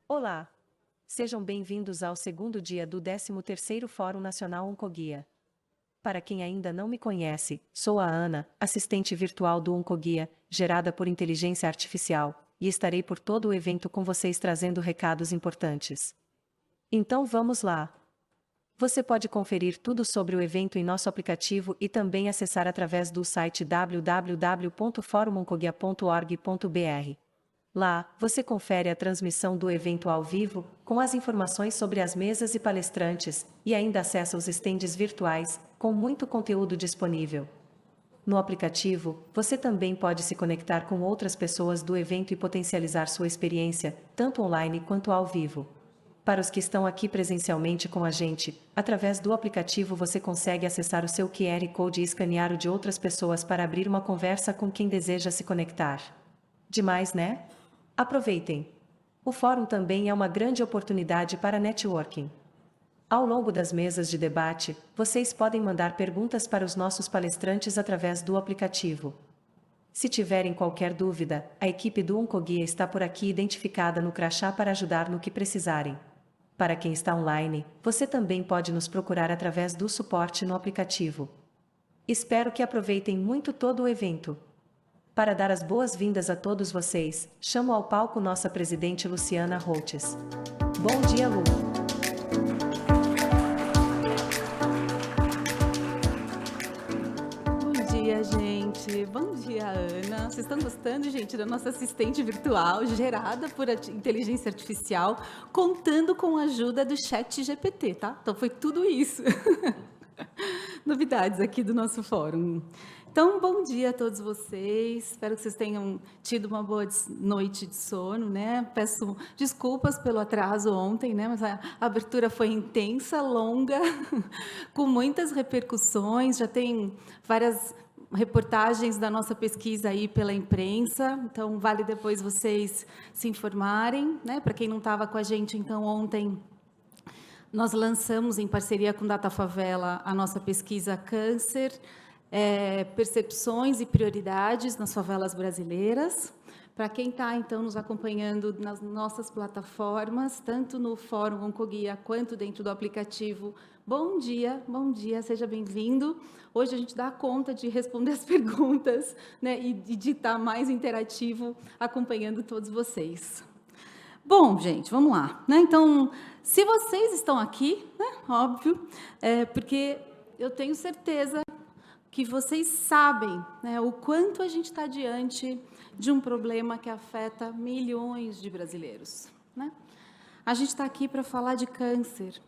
Olá! Sejam bem-vindos ao segundo dia do 13º Fórum Nacional Oncoguia. Para quem ainda não me conhece, sou a Ana, assistente virtual do Oncoguia, gerada por inteligência artificial, e estarei por todo o evento com vocês trazendo recados importantes. Então vamos lá! Você pode conferir tudo sobre o evento em nosso aplicativo e também acessar através do site www.forumoncoguia.org.br. Lá, você confere a transmissão do evento ao vivo, com as informações sobre as mesas e palestrantes, e ainda acessa os estandes virtuais, com muito conteúdo disponível. No aplicativo, você também pode se conectar com outras pessoas do evento e potencializar sua experiência, tanto online quanto ao vivo. Para os que estão aqui presencialmente com a gente, através do aplicativo você consegue acessar o seu QR Code e escanear o de outras pessoas para abrir uma conversa com quem deseja se conectar. Demais, né? Aproveitem! O fórum também é uma grande oportunidade para networking. Ao longo das mesas de debate, vocês podem mandar perguntas para os nossos palestrantes através do aplicativo. Se tiverem qualquer dúvida, a equipe do Oncoguia está por aqui identificada no crachá para ajudar no que precisarem. Para quem está online, você também pode nos procurar através do suporte no aplicativo. Espero que aproveitem muito todo o evento. Para dar as boas-vindas a todos vocês, chamo ao palco nossa presidente Luciana Holtz. Bom dia, Lu! Bom dia, gente! Bom dia, Ana! Vocês estão gostando, gente, da nossa assistente virtual, gerada por inteligência artificial, contando com a ajuda do ChatGPT, tá? Então, foi tudo isso. Novidades aqui do nosso fórum. Então, bom dia a todos vocês. Espero que vocês tenham tido uma boa noite de sono, né? Peço desculpas pelo atraso ontem, né? Mas a abertura foi intensa, longa, com muitas repercussões. Já tem várias reportagens da nossa pesquisa aí pela imprensa. Então, vale depois vocês se informarem, né? Para quem não estava com a gente, então, ontem nós lançamos, em parceria com Data Favela, a nossa pesquisa Câncer, percepções e prioridades nas favelas brasileiras. Para quem está, então, nos acompanhando nas nossas plataformas, tanto no Fórum Oncoguia quanto dentro do aplicativo, bom dia, seja bem-vindo. Hoje a gente dá conta de responder as perguntas, né, e de estar mais interativo acompanhando todos vocês. Bom, gente, vamos lá, né? Então, se vocês estão aqui, né, óbvio, porque eu tenho certeza que vocês sabem, né, o quanto a gente está diante de um problema que afeta milhões de brasileiros, né? A gente está aqui para falar de câncer,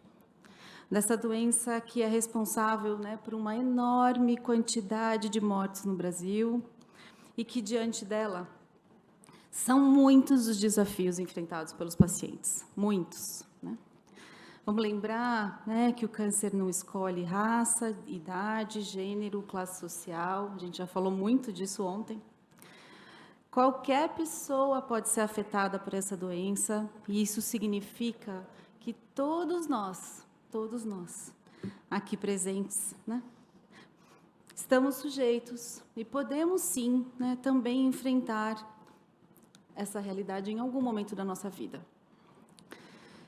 dessa doença que é responsável, né, por uma enorme quantidade de mortes no Brasil e que, diante dela, são muitos os desafios enfrentados pelos pacientes, muitos, né? Vamos lembrar, né, que o câncer não escolhe raça, idade, gênero, classe social. A gente já falou muito disso ontem. Qualquer pessoa pode ser afetada por essa doença, e isso significa que todos nós aqui presentes, né, estamos sujeitos e podemos sim, né, também enfrentar essa realidade em algum momento da nossa vida.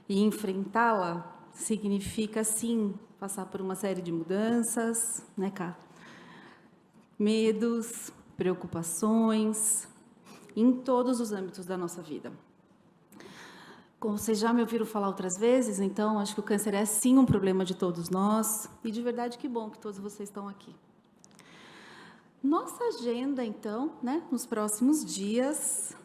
E enfrentá-la significa, sim, passar por uma série de mudanças, né, Cá? Medos, preocupações, em todos os âmbitos da nossa vida. Como vocês já me ouviram falar outras vezes, então, acho que o câncer é, sim, um problema de todos nós, e de verdade que bom que todos vocês estão aqui. Nossa agenda, então, né, nos próximos dias,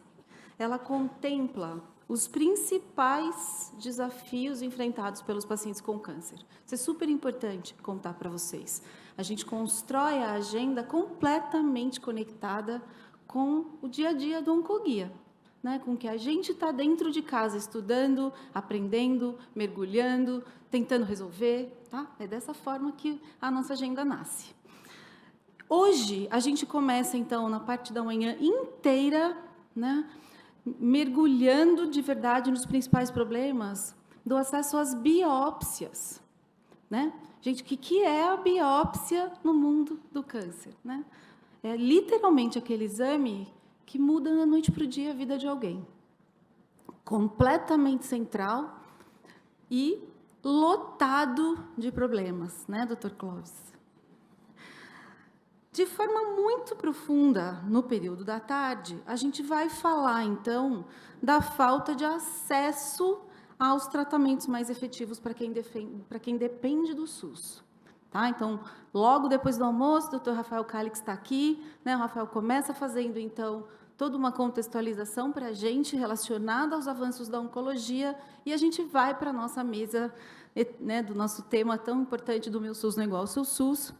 ela contempla os principais desafios enfrentados pelos pacientes com câncer. Isso é super importante contar para vocês. A gente constrói a agenda completamente conectada com o dia a dia do Oncoguia, né? Com que a gente está dentro de casa, estudando, aprendendo, mergulhando, tentando resolver. Tá? É dessa forma que a nossa agenda nasce. Hoje, a gente começa, então, na parte da manhã inteira, né, mergulhando de verdade nos principais problemas, do acesso às biópsias, né? Gente, o que é a biópsia no mundo do câncer, né? É literalmente aquele exame que muda da noite para o dia a vida de alguém. Completamente central e lotado de problemas, né, Dr. Clóvis? De forma muito profunda, no período da tarde, a gente vai falar, então, da falta de acesso aos tratamentos mais efetivos para quem depende do SUS. Tá? Então, logo depois do almoço, o Dr. Rafael Calix está aqui, né? O Rafael começa fazendo, então, toda uma contextualização para a gente relacionada aos avanços da oncologia, e a gente vai para a nossa mesa, né, do nosso tema tão importante do Meu SUS não é igual ao seu SUS.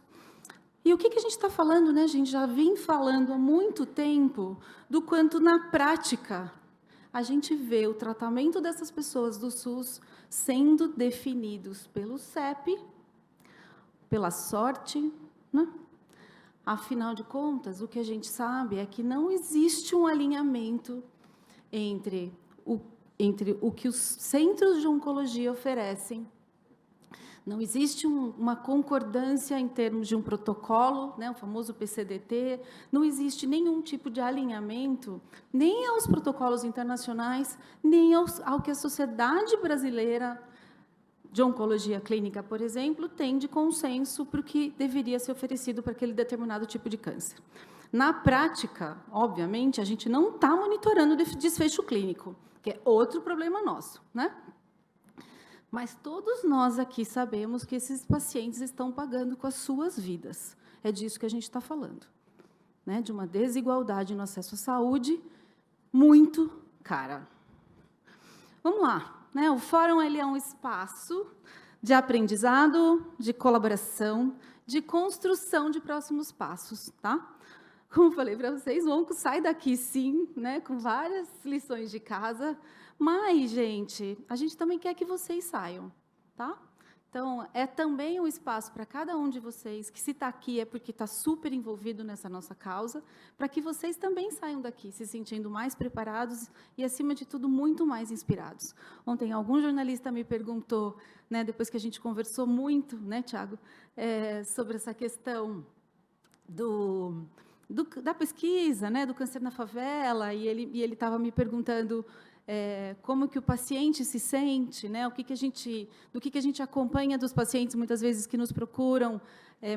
E o que a gente está falando, né? A gente já vem falando há muito tempo do quanto, na prática, a gente vê o tratamento dessas pessoas do SUS sendo definidos pelo CEP, pela sorte, né? Afinal de contas, o que a gente sabe é que não existe um alinhamento entre o que os centros de oncologia oferecem. Não existe uma concordância em termos de um protocolo, né, o famoso PCDT, não existe nenhum tipo de alinhamento, nem aos protocolos internacionais, nem ao que a Sociedade Brasileira de Oncologia Clínica, por exemplo, tem de consenso para o que deveria ser oferecido para aquele determinado tipo de câncer. Na prática, obviamente, a gente não está monitorando o desfecho clínico, que é outro problema nosso, né? Mas todos nós aqui sabemos que esses pacientes estão pagando com as suas vidas. É disso que a gente está falando, né? De uma desigualdade no acesso à saúde muito cara. Vamos lá, né? O fórum ele é um espaço de aprendizado, de colaboração, de construção de próximos passos, tá? Como falei para vocês, o Onco sai daqui, sim, né, com várias lições de casa, mas, gente, a gente também quer que vocês saiam, tá? Então, é também um espaço para cada um de vocês, que se está aqui é porque está super envolvido nessa nossa causa, para que vocês também saiam daqui se sentindo mais preparados e, acima de tudo, muito mais inspirados. Ontem, algum jornalista me perguntou, né, depois que a gente conversou muito, né, Tiago, sobre essa questão da pesquisa, né, do câncer na favela, e ele estava me perguntando como que o paciente se sente, né, do que a gente acompanha dos pacientes, muitas vezes, que nos procuram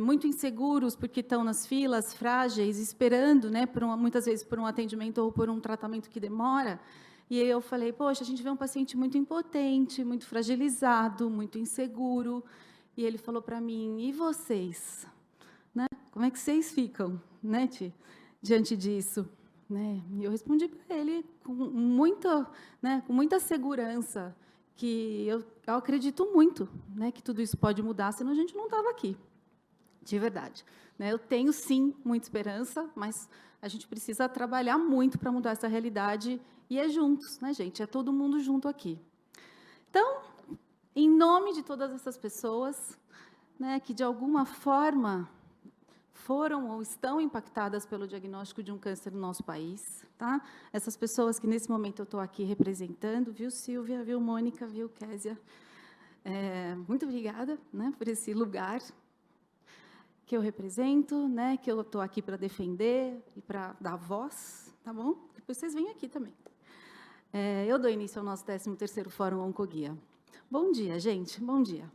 muito inseguros, porque estão nas filas, frágeis, esperando, né, muitas vezes, por um atendimento ou por um tratamento que demora. E eu falei, poxa, a gente vê um paciente muito impotente, muito fragilizado, muito inseguro. E ele falou para mim, e vocês? Né? Como é que vocês ficam, né, diante disso? Né? E eu respondi para ele com muita segurança, que eu acredito muito, né, que tudo isso pode mudar, senão a gente não estava aqui, de verdade. Né? Eu tenho, sim, muita esperança, mas a gente precisa trabalhar muito para mudar essa realidade, e é juntos, né, gente? É todo mundo junto aqui. Então, em nome de todas essas pessoas, né, que, de alguma forma, foram ou estão impactadas pelo diagnóstico de um câncer no nosso país, tá? Essas pessoas que, nesse momento, eu estou aqui representando, viu, Silvia, viu, Mônica, viu, Késia? Muito obrigada, né, por esse lugar que eu represento, né, que eu estou aqui para defender e para dar voz, tá bom? Depois vocês vêm aqui também. Eu dou início ao nosso 13º Fórum Oncoguia. Bom dia, gente, bom dia.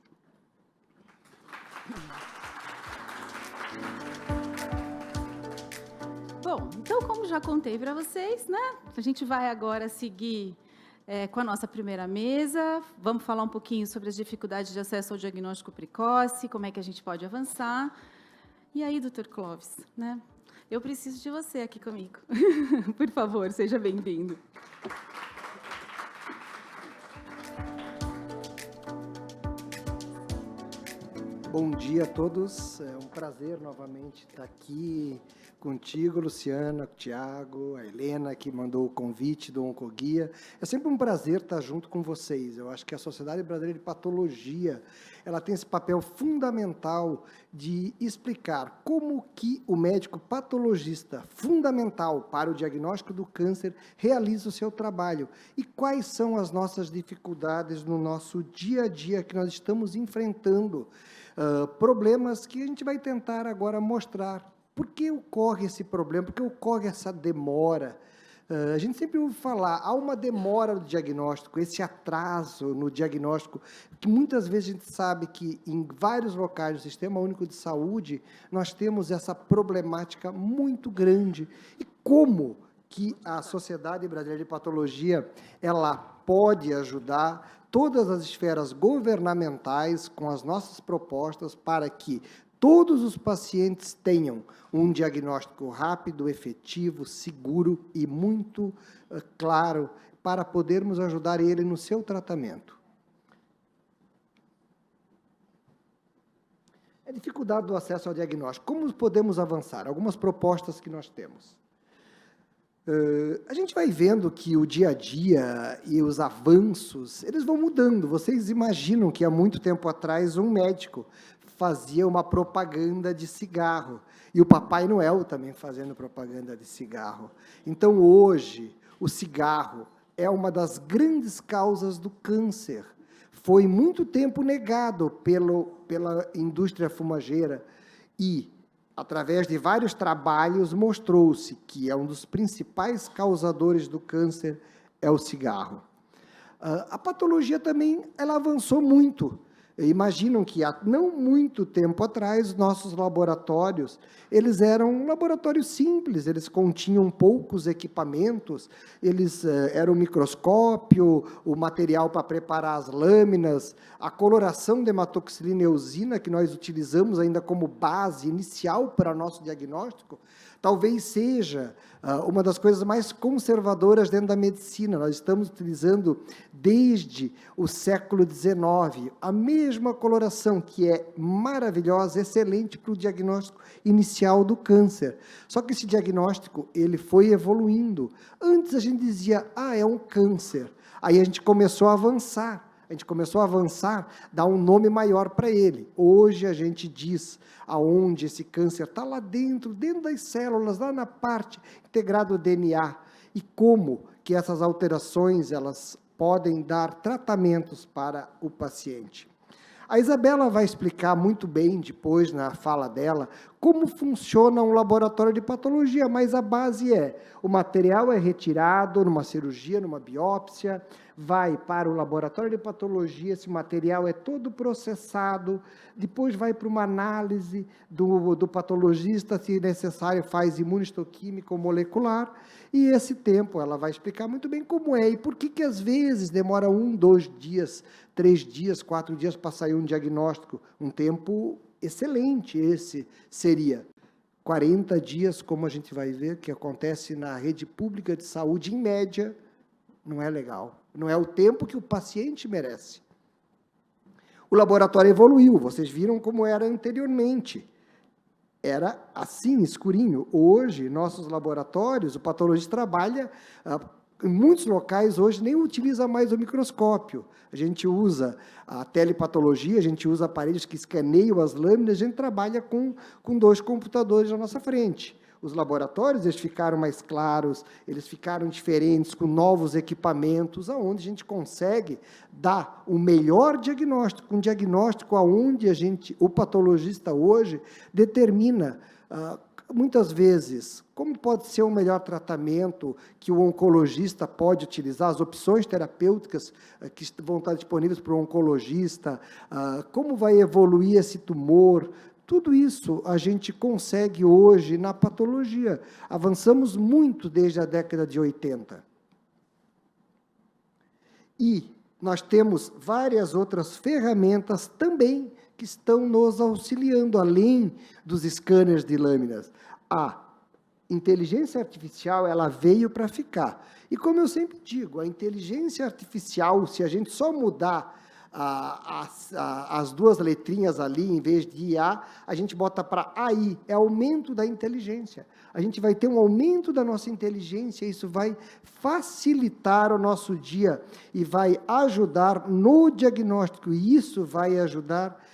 Bom, então, como já contei para vocês, né, a gente vai agora seguir com a nossa primeira mesa. Vamos falar um pouquinho sobre as dificuldades de acesso ao diagnóstico precoce, como é que a gente pode avançar. E aí, doutor Clóvis, né, eu preciso de você aqui comigo. Por favor, seja bem-vindo. Bom dia a todos, é um prazer novamente estar aqui contigo, Luciana, Tiago, a Helena, que mandou o convite do Oncoguia. É sempre um prazer estar junto com vocês. Eu acho que a Sociedade Brasileira de Patologia, ela tem esse papel fundamental de explicar como que o médico patologista, fundamental para o diagnóstico do câncer, realiza o seu trabalho e quais são as nossas dificuldades no nosso dia a dia que nós estamos enfrentando, problemas que a gente vai tentar agora mostrar. Por que ocorre esse problema? Por que ocorre essa demora? A gente sempre ouve falar, há uma demora no diagnóstico, esse atraso no diagnóstico, que muitas vezes a gente sabe que em vários locais do Sistema Único de Saúde, nós temos essa problemática muito grande. E como que a Sociedade Brasileira de Patologia, ela pode ajudar todas as esferas governamentais com as nossas propostas para que todos os pacientes tenham um diagnóstico rápido, efetivo, seguro e muito claro para podermos ajudar ele no seu tratamento. A dificuldade do acesso ao diagnóstico. Como podemos avançar? Algumas propostas que nós temos. A gente vai vendo que o dia a dia e os avanços, eles vão mudando. Vocês imaginam que há muito tempo atrás um médico fazia uma propaganda de cigarro, e o Papai Noel também fazendo propaganda de cigarro. Então, hoje, o cigarro é uma das grandes causas do câncer. Foi muito tempo negado pela indústria fumageira e, através de vários trabalhos, mostrou-se que é um dos principais causadores do câncer é o cigarro. A patologia também ela avançou muito. Imaginam que há não muito tempo atrás, nossos laboratórios, eles eram laboratórios simples, eles continham poucos equipamentos, eles eram o microscópio, o material para preparar as lâminas, a coloração de hematoxilina e eosina, que nós utilizamos ainda como base inicial para nosso diagnóstico, talvez seja uma das coisas mais conservadoras dentro da medicina. Nós estamos utilizando, desde o século XIX, a mesma coloração, que é maravilhosa, excelente para o diagnóstico inicial do câncer. Só que esse diagnóstico ele foi evoluindo. Antes a gente dizia, é um câncer. Aí a gente começou a avançar. Dar um nome maior para ele. Hoje a gente diz aonde esse câncer está lá dentro das células, lá na parte integrada do DNA, e como que essas alterações elas podem dar tratamentos para o paciente. A Isabela vai explicar muito bem, depois, na fala dela, como funciona um laboratório de patologia, mas a base o material é retirado numa cirurgia, numa biópsia, vai para o laboratório de patologia, esse material é todo processado, depois vai para uma análise do patologista, se necessário faz imunistoquímica ou molecular, e esse tempo ela vai explicar muito bem como é, e por que às vezes demora 1, 2 dias, 3 dias, 4 dias para sair um diagnóstico, um tempo excelente esse seria. 40 dias, como a gente vai ver, que acontece na rede pública de saúde, em média, não é legal. Não é o tempo que o paciente merece. O laboratório evoluiu, vocês viram como era anteriormente. Era assim, escurinho. Hoje, nossos laboratórios, o patologista trabalha, em muitos locais, hoje, nem utiliza mais o microscópio. A gente usa a telepatologia, a gente usa aparelhos que escaneiam as lâminas, a gente trabalha com 2 computadores na nossa frente. Os laboratórios, eles ficaram mais claros, eles ficaram diferentes, com novos equipamentos, aonde a gente consegue dar o melhor diagnóstico, um diagnóstico aonde o patologista hoje determina, muitas vezes, como pode ser o melhor tratamento que o oncologista pode utilizar, as opções terapêuticas que vão estar disponíveis para o oncologista, como vai evoluir esse tumor. Tudo isso a gente consegue hoje na patologia. Avançamos muito desde a década de 80. E nós temos várias outras ferramentas também que estão nos auxiliando, além dos scanners de lâminas. A inteligência artificial, ela veio para ficar. E como eu sempre digo, a inteligência artificial, se a gente só mudar as duas letrinhas ali, em vez de IA, a gente bota para AI, é aumento da inteligência. A gente vai ter um aumento da nossa inteligência, isso vai facilitar o nosso dia e vai ajudar no diagnóstico, e isso vai ajudar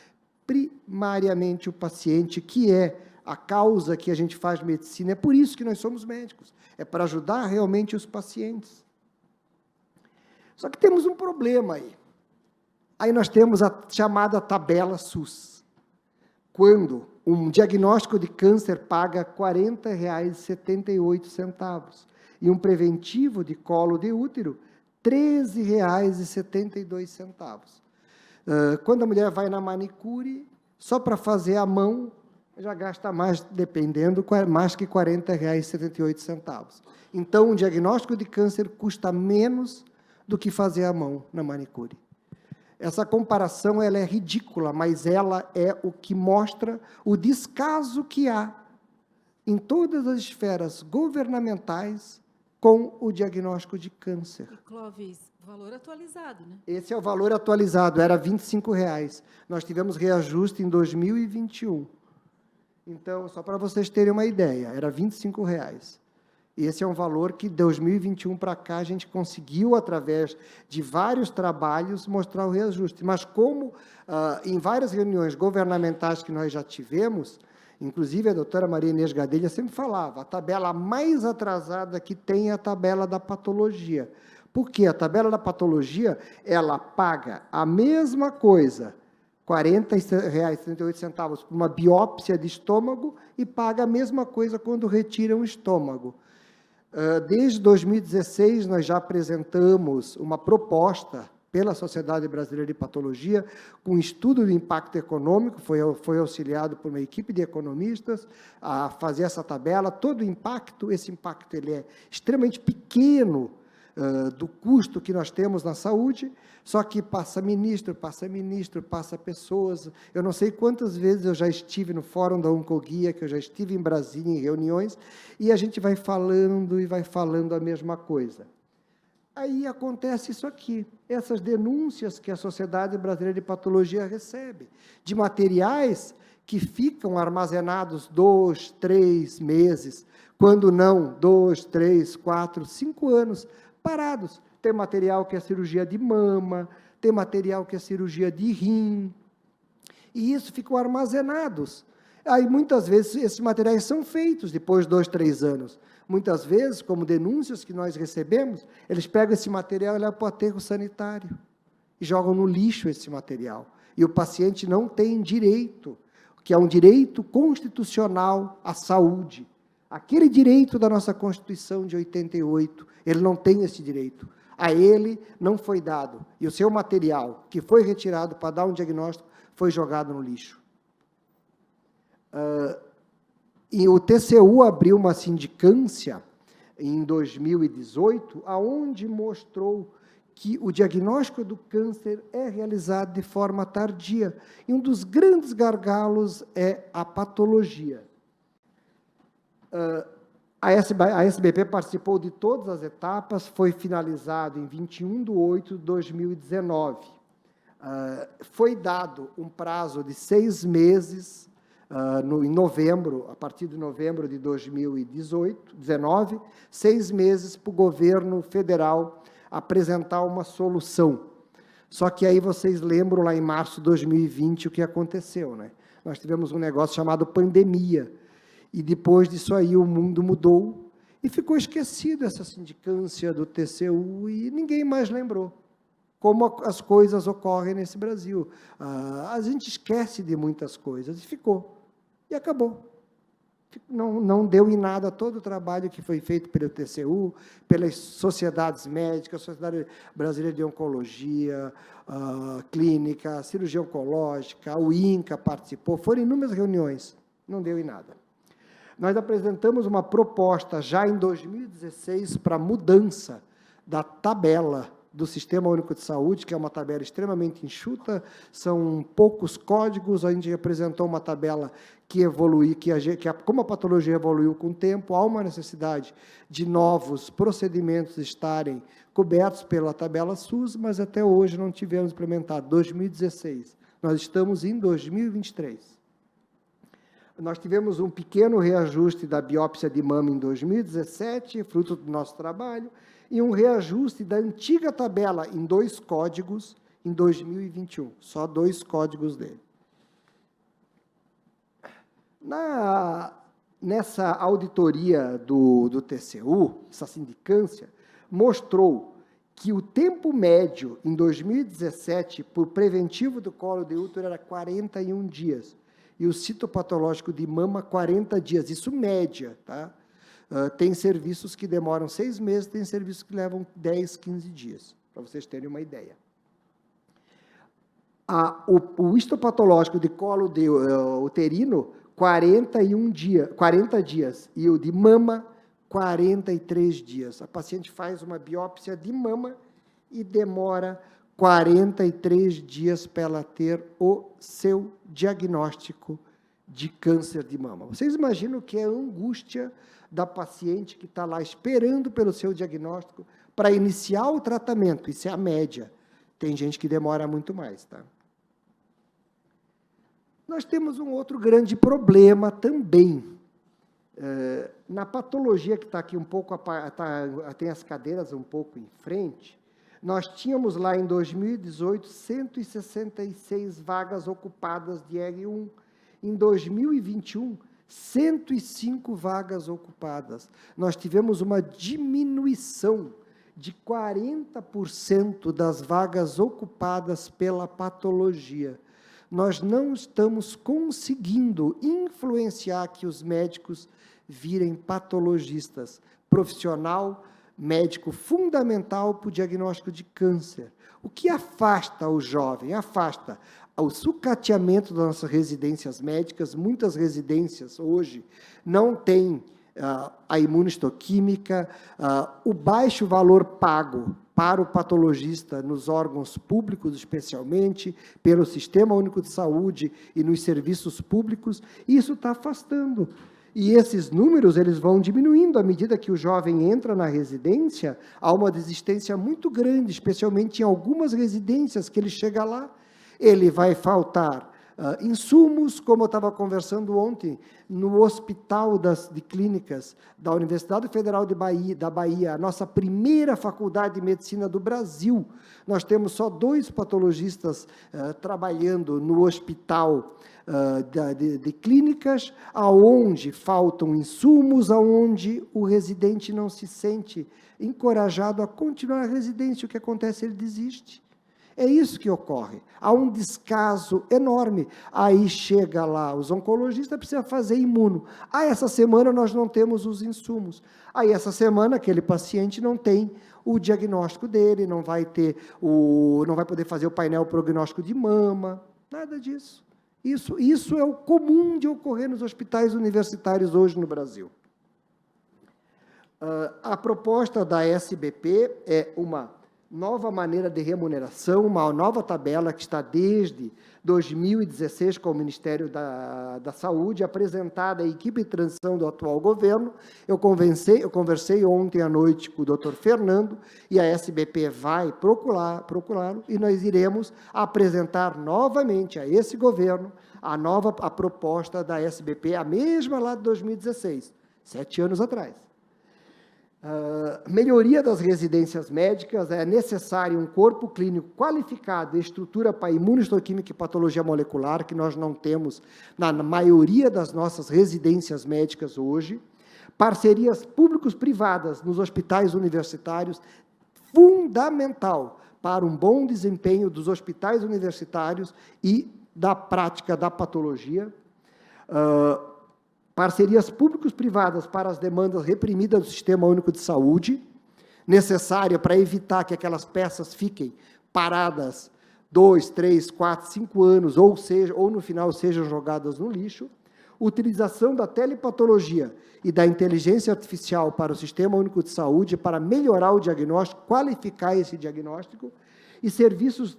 primariamente o paciente, que é a causa que a gente faz medicina. É por isso que nós somos médicos, é para ajudar realmente os pacientes. Só que temos um problema aí. Aí nós temos a chamada tabela SUS. Quando um diagnóstico de câncer paga R$ 40,78 e um preventivo de colo de útero, R$ 13,72. Quando a mulher vai na manicure, só para fazer a mão, já gasta mais, dependendo, mais que R$ 40,78. Então, um diagnóstico de câncer custa menos do que fazer a mão na manicure. Essa comparação ela é ridícula, mas ela é o que mostra o descaso que há em todas as esferas governamentais com o diagnóstico de câncer. E, Clóvis, valor atualizado, né? Esse é o valor atualizado, era R$ 25,00. Nós tivemos reajuste em 2021. Então, só para vocês terem uma ideia, era R$ 25,00. Esse é um valor que, de 2021 para cá, a gente conseguiu, através de vários trabalhos, mostrar o reajuste. Mas como, em várias reuniões governamentais que nós já tivemos, inclusive a doutora Maria Inês Gadelha sempre falava, a tabela mais atrasada que tem é a tabela da patologia. Por quê? A tabela da patologia, ela paga a mesma coisa, R$ 40,38 por uma biópsia de estômago, e paga a mesma coisa quando retiram o estômago. Desde 2016, nós já apresentamos uma proposta pela Sociedade Brasileira de Patologia, com estudo de impacto econômico, foi auxiliado por uma equipe de economistas a fazer essa tabela. Todo o impacto, esse impacto ele é extremamente pequeno do custo que nós temos na saúde, só que passa ministro, passa pessoas. Eu não sei quantas vezes eu já estive no Fórum da Oncoguia, que eu já estive em Brasília em reuniões, e a gente vai falando e vai falando a mesma coisa. Aí acontece isso aqui, essas denúncias que a Sociedade Brasileira de Patologia recebe, de materiais que ficam armazenados 2, 3 meses, quando não 2, 3, 4, 5 anos, parados. Tem material que é cirurgia de mama, tem material que é cirurgia de rim, e isso ficam armazenados. Aí, muitas vezes, esses materiais são feitos depois de 2, 3 anos. Muitas vezes, como denúncias que nós recebemos, eles pegam esse material e levam para o aterro sanitário e jogam no lixo esse material. E o paciente não tem direito, que é um direito constitucional à saúde. Aquele direito da nossa Constituição de 88, ele não tem esse direito. A ele não foi dado. E o seu material, que foi retirado para dar um diagnóstico, foi jogado no lixo. E o TCU abriu uma sindicância em 2018, aonde mostrou que o diagnóstico do câncer é realizado de forma tardia. E um dos grandes gargalos é a patologia. A SBP participou de todas as etapas, foi finalizado em 21 de 8 de 2019. Foi dado um prazo de 6 meses, em novembro, a partir de novembro de 2019, 6 meses para o governo federal apresentar uma solução. Só que aí vocês lembram, lá em março de 2020, o que aconteceu, né? Nós tivemos um negócio chamado pandemia, e depois disso aí o mundo mudou, e ficou esquecido essa sindicância do TCU, e ninguém mais lembrou como as coisas ocorrem nesse Brasil. A gente esquece de muitas coisas, e ficou, e acabou. Não deu em nada todo o trabalho que foi feito pelo TCU, pelas sociedades médicas, a Sociedade Brasileira de Oncologia, Clínica, Cirurgia Oncológica, o INCA participou, foram inúmeras reuniões, não deu em nada. Nós apresentamos uma proposta já em 2016 para mudança da tabela do Sistema Único de Saúde, que é uma tabela extremamente enxuta, são poucos códigos, a gente apresentou uma tabela que evolui, como a patologia evoluiu com o tempo, há uma necessidade de novos procedimentos estarem cobertos pela tabela SUS, mas até hoje não tivemos implementado. 2016, nós estamos em 2023. Nós tivemos um pequeno reajuste da biópsia de mama em 2017, fruto do nosso trabalho, e um reajuste da antiga tabela em 2 códigos em 2021, só 2 códigos dele. Nessa auditoria do TCU, essa sindicância, mostrou que o tempo médio em 2017 por preventivo do colo de útero era 41 dias, e o citopatológico de mama 40 dias, isso média, tá? Tem serviços que demoram 6 meses, tem serviços que levam 10, 15 dias, para vocês terem uma ideia. O histopatológico de colo de uterino, 40 dias, e o de mama, 43 dias. A paciente faz uma biópsia de mama e demora 43 dias para ela ter o seu diagnóstico de câncer de mama. Vocês imaginam o que é a angústia da paciente que está lá esperando pelo seu diagnóstico para iniciar o tratamento? Isso é a média. Tem gente que demora muito mais, tá? Nós temos um outro grande problema também. Na patologia que está aqui um pouco, tem as cadeiras um pouco em frente, nós tínhamos lá em 2018 166 vagas ocupadas de R1. Em 2021, 105 vagas ocupadas. Nós tivemos uma diminuição de 40% das vagas ocupadas pela patologia. Nós não estamos conseguindo influenciar que os médicos virem patologistas. Profissional, médico fundamental para o diagnóstico de câncer. O que afasta o jovem? Afasta o sucateamento das nossas residências médicas. Muitas residências hoje não têm a imunistoquímica, o baixo valor pago para o patologista nos órgãos públicos, especialmente, pelo Sistema Único de Saúde e nos serviços públicos, isso está afastando. E esses números eles vão diminuindo à medida que o jovem entra na residência, há uma desistência muito grande, especialmente em algumas residências que ele chega lá, ele vai faltar insumos, como eu estava conversando ontem, no Hospital de Clínicas da Universidade Federal da Bahia, a nossa primeira faculdade de medicina do Brasil. Nós temos só 2 patologistas trabalhando no hospital de clínicas, aonde faltam insumos, aonde o residente não se sente encorajado a continuar a residência. O que acontece? Ele desiste. É isso que ocorre. Há um descaso enorme. Aí chega lá, os oncologistas precisam fazer imuno. Essa semana nós não temos os insumos. Aí essa semana aquele paciente não tem o diagnóstico dele, não vai poder fazer o painel prognóstico de mama, nada disso. Isso é o comum de ocorrer nos hospitais universitários hoje no Brasil. A proposta da SBP é uma nova maneira de remuneração, uma nova tabela que está desde 2016 com o Ministério da Saúde, apresentada à equipe de transição do atual governo. Eu conversei ontem à noite com o doutor Fernando, e a SBP vai procurá-lo, e nós iremos apresentar novamente a esse governo a proposta da SBP, a mesma lá de 2016, 7 anos atrás. Melhoria das residências médicas, é necessário um corpo clínico qualificado e estrutura para imunistoquímica e patologia molecular, que nós não temos na maioria das nossas residências médicas hoje. Parcerias públicos-privadas nos hospitais universitários, fundamental para um bom desempenho dos hospitais universitários e da prática da patologia. Parcerias públicos-privadas para as demandas reprimidas do Sistema Único de Saúde, necessária para evitar que aquelas peças fiquem paradas 2, 3, 4, 5 anos, ou no final sejam jogadas no lixo. utilização da telepatologia e da inteligência artificial para o Sistema Único de Saúde para melhorar o diagnóstico, qualificar esse diagnóstico, e serviços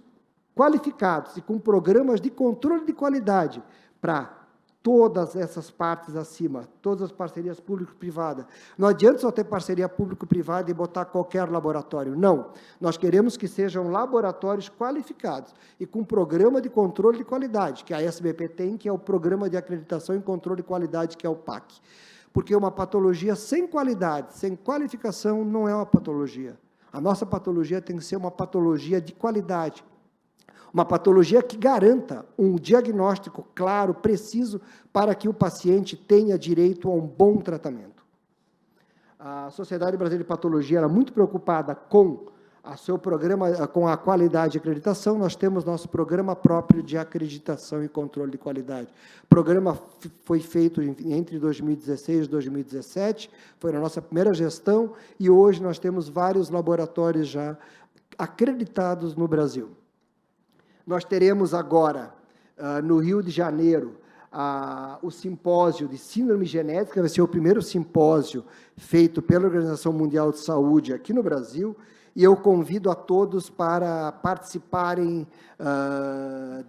qualificados e com programas de controle de qualidade para todas essas partes acima, todas as parcerias público-privadas. Não adianta só ter parceria público-privada e botar qualquer laboratório, não. Nós queremos que sejam laboratórios qualificados e com programa de controle de qualidade, que a SBP tem, que é o Programa de Acreditação e Controle de Qualidade, que é o PAC. Porque uma patologia sem qualidade, sem qualificação, não é uma patologia. A nossa patologia tem que ser uma patologia de qualidade, uma patologia que garanta um diagnóstico claro, preciso, para que o paciente tenha direito a um bom tratamento. A Sociedade Brasileira de Patologia era muito preocupada com o seu programa, com a qualidade de acreditação. Nós temos nosso programa próprio de acreditação e controle de qualidade. O programa foi feito entre 2016 e 2017, foi na nossa primeira gestão, e hoje nós temos vários laboratórios já acreditados no Brasil. Nós teremos agora, no Rio de Janeiro, o simpósio de síndrome genética, vai ser o primeiro simpósio feito pela Organização Mundial de Saúde aqui no Brasil, e eu convido a todos para participarem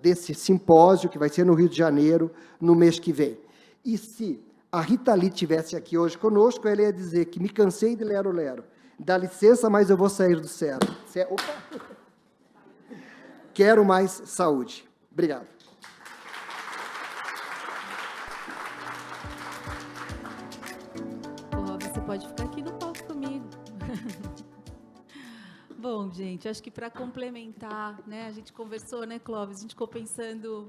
desse simpósio, que vai ser no Rio de Janeiro, no mês que vem. E se a Rita Lee estivesse aqui hoje conosco, ela ia dizer que me cansei de lero-lero. Dá licença, mas eu vou sair do sério. Opa! Quero mais saúde. Obrigado. Você pode ficar aqui no palco comigo. Bom, gente, acho que para complementar, né, a gente conversou, né, Clóvis, a gente ficou pensando,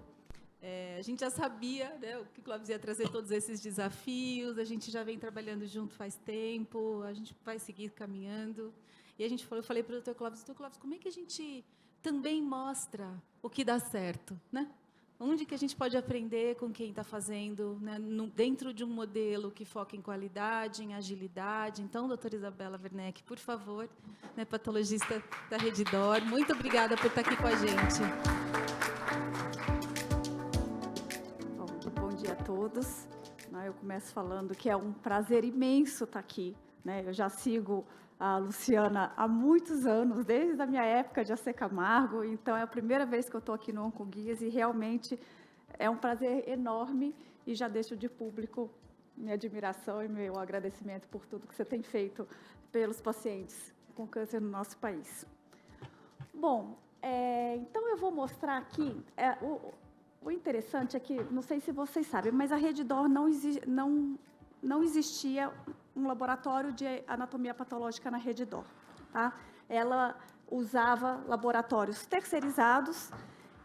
a gente já sabia, né, o que Clóvis ia trazer todos esses desafios, a gente já vem trabalhando junto faz tempo, a gente vai seguir caminhando, e a gente falou, eu falei para o Dr. Clóvis, como é que a gente também mostra o que dá certo, né? Onde que a gente pode aprender com quem está fazendo, né, dentro de um modelo que foca em qualidade, em agilidade. Então, doutora Isabela Werneck, por favor, né, patologista da Redditor, muito obrigada por estar aqui com a gente. Bom dia a todos. Eu começo falando que é um prazer imenso estar aqui, né? Eu já sigo a Luciana há muitos anos, desde a minha época de AC Camargo, então é a primeira vez que eu estou aqui no Oncoguias e realmente é um prazer enorme e já deixo de público minha admiração e meu agradecimento por tudo que você tem feito pelos pacientes com câncer no nosso país. Bom, então eu vou mostrar aqui, o interessante é que, não sei se vocês sabem, mas a Redditor não existia um laboratório de anatomia patológica na Redditor, tá? Ela usava laboratórios terceirizados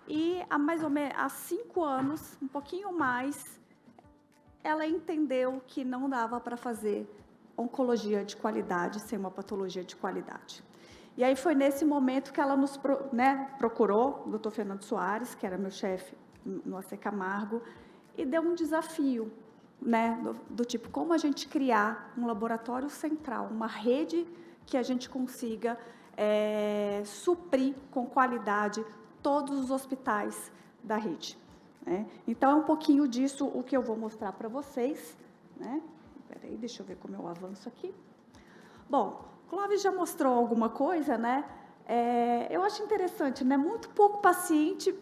e há 5 anos, um pouquinho mais, ela entendeu que não dava para fazer oncologia de qualidade sem uma patologia de qualidade. E aí foi nesse momento que ela nos procurou, o Dr. Fernando Soares, que era meu chefe no AC Camargo, e deu um desafio, né, do tipo, como a gente criar um laboratório central, uma rede que a gente consiga suprir com qualidade todos os hospitais da rede, né? Então, é um pouquinho disso o que eu vou mostrar para vocês, né? Espera aí, deixa eu ver como eu avanço aqui. Bom, Clóvis já mostrou alguma coisa, né? Eu acho interessante, né? Muito pouco paciente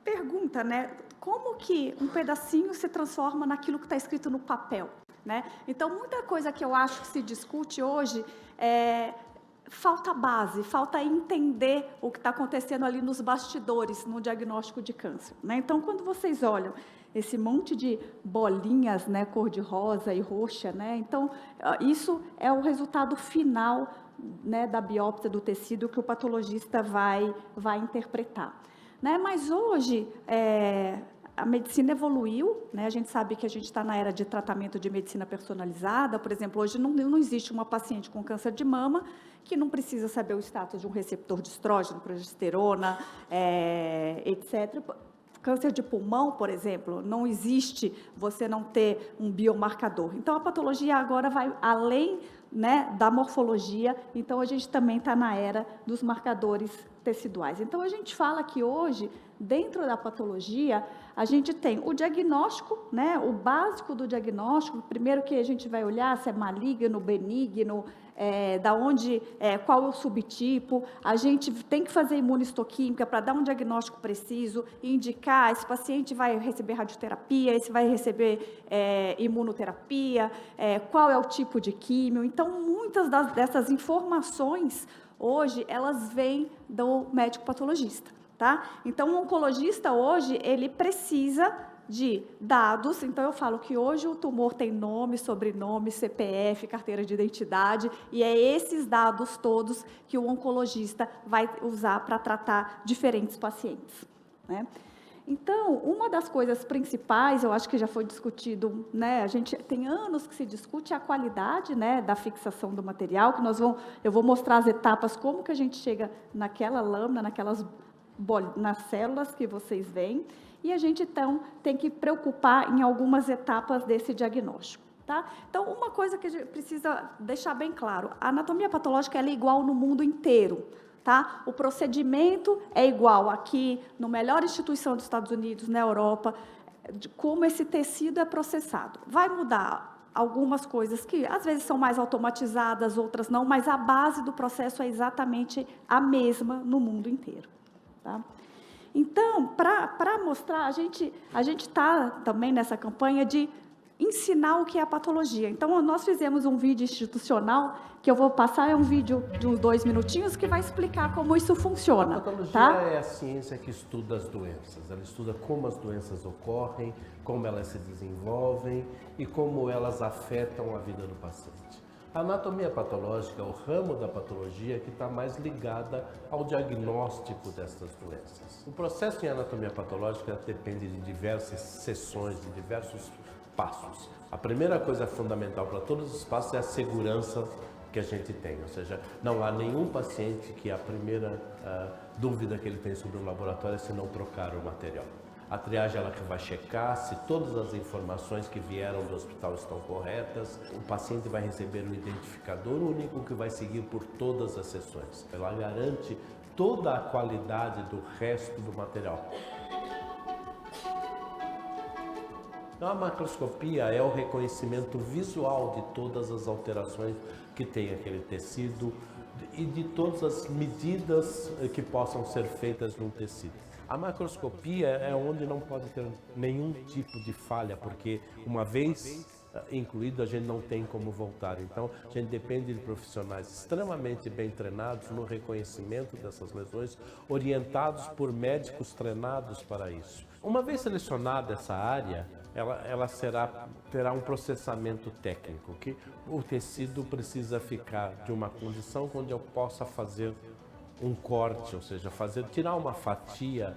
pergunta, né? Como que um pedacinho se transforma naquilo que está escrito no papel, né? Então, muita coisa que eu acho que se discute hoje falta base, falta entender o que está acontecendo ali nos bastidores, no diagnóstico de câncer, né? Então, quando vocês olham esse monte de bolinhas, né, cor-de-rosa e roxa, né? Então, isso é o resultado final, né, da biópsia do tecido que o patologista vai interpretar, né? Mas hoje a medicina evoluiu, né? A gente sabe que a gente está na era de tratamento de medicina personalizada. Por exemplo, hoje não existe uma paciente com câncer de mama que não precisa saber o status de um receptor de estrógeno, progesterona, etc. Câncer de pulmão, por exemplo, não existe você não ter um biomarcador. Então, a patologia agora vai além, né, da morfologia, então a gente também está na era dos marcadores teciduais. Então, a gente fala que hoje, dentro da patologia, a gente tem o diagnóstico, né, o básico do diagnóstico, primeiro que a gente vai olhar se é maligno, benigno, qual é o subtipo, a gente tem que fazer imunistoquímica para dar um diagnóstico preciso, e indicar, esse paciente vai receber radioterapia, esse vai receber imunoterapia, qual é o tipo de químio. Então, muitas dessas informações, hoje, elas vêm do médico patologista, tá? Então, o oncologista, hoje, ele precisa de dados, então eu falo que hoje o tumor tem nome, sobrenome, CPF, carteira de identidade, e é esses dados todos que o oncologista vai usar para tratar diferentes pacientes, né? Então, uma das coisas principais, eu acho que já foi discutido, né, a gente tem anos que se discute a qualidade, né, da fixação do material, que eu vou mostrar as etapas, como que a gente chega naquela lâmina, nas células que vocês veem, e a gente, então, tem que preocupar em algumas etapas desse diagnóstico, tá? Então, uma coisa que a gente precisa deixar bem claro, a anatomia patológica ela é igual no mundo inteiro, tá? O procedimento é igual aqui, na melhor instituição dos Estados Unidos, na Europa, de como esse tecido é processado. Vai mudar algumas coisas que, às vezes, são mais automatizadas, outras não, mas a base do processo é exatamente a mesma no mundo inteiro, tá? Então, para mostrar, a gente está também nessa campanha de ensinar o que é a patologia. Então, nós fizemos um vídeo institucional, que eu vou passar, é um vídeo de uns 2 minutinhos, que vai explicar como isso funciona. A patologia tá? é a ciência que estuda as doenças. Ela estuda como as doenças ocorrem, como elas se desenvolvem e como elas afetam a vida do paciente. A anatomia patológica é o ramo da patologia que está mais ligada ao diagnóstico dessas doenças. O processo em anatomia patológica depende de diversas sessões, de diversos passos. A primeira coisa fundamental para todos os passos é a segurança que a gente tem, ou seja, não há nenhum paciente que a primeira dúvida que ele tem sobre o laboratório é se não trocar o material. A triagem ela que vai checar se todas as informações que vieram do hospital estão corretas. O paciente vai receber um identificador único que vai seguir por todas as sessões. Ela garante toda a qualidade do resto do material. Então, a macroscopia é o reconhecimento visual de todas as alterações que tem aquele tecido e de todas as medidas que possam ser feitas no tecido. A macroscopia é onde não pode ter nenhum tipo de falha, porque uma vez incluído a gente não tem como voltar. Então a gente depende de profissionais extremamente bem treinados no reconhecimento dessas lesões, orientados por médicos treinados para isso. Uma vez selecionada essa área, ela terá um processamento técnico, que o tecido precisa ficar de uma condição onde eu possa fazer um corte, ou seja, tirar uma fatia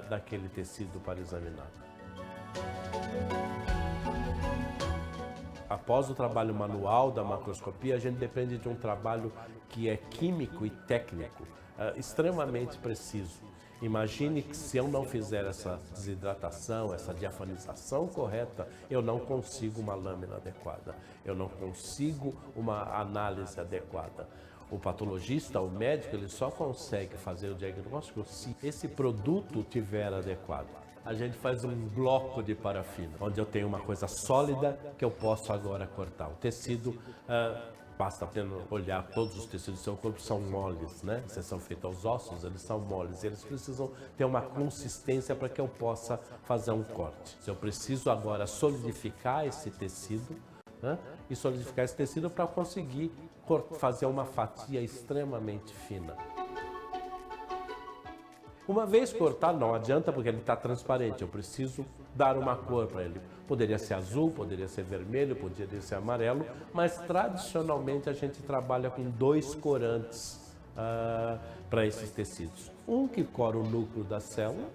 daquele tecido para examinar. Após o trabalho manual da macroscopia, a gente depende de um trabalho que é químico e técnico, extremamente preciso. Imagine que se eu não fizer essa desidratação, essa diafanização correta, eu não consigo uma lâmina adequada, eu não consigo uma análise adequada. O patologista, o médico, ele só consegue fazer o diagnóstico se esse produto tiver adequado. A gente faz um bloco de parafina, onde eu tenho uma coisa sólida que eu posso agora cortar. O tecido, basta apenas olhar, todos os tecidos do seu corpo são moles, né? Se são feitos aos ossos, eles são moles. Eles precisam ter uma consistência para que eu possa fazer um corte. Se eu preciso agora solidificar esse tecido, né? E solidificar esse tecido para conseguir fazer uma fatia extremamente fina. Uma vez cortado, não adianta porque ele está transparente, eu preciso dar uma cor para ele. Poderia ser azul, poderia ser vermelho, poderia ser amarelo, mas tradicionalmente a gente trabalha com 2 corantes para esses tecidos. Um que cora o núcleo da célula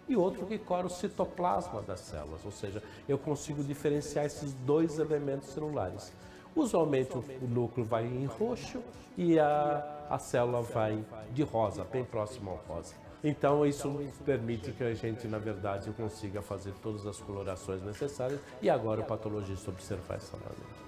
e outro que cora o citoplasma das células, ou seja, eu consigo diferenciar esses 2 elementos celulares. Usualmente o núcleo vai em roxo e a célula vai de rosa, bem próximo ao rosa. Então isso permite que a gente, na verdade, consiga fazer todas as colorações necessárias e agora o patologista observar essa lâmina.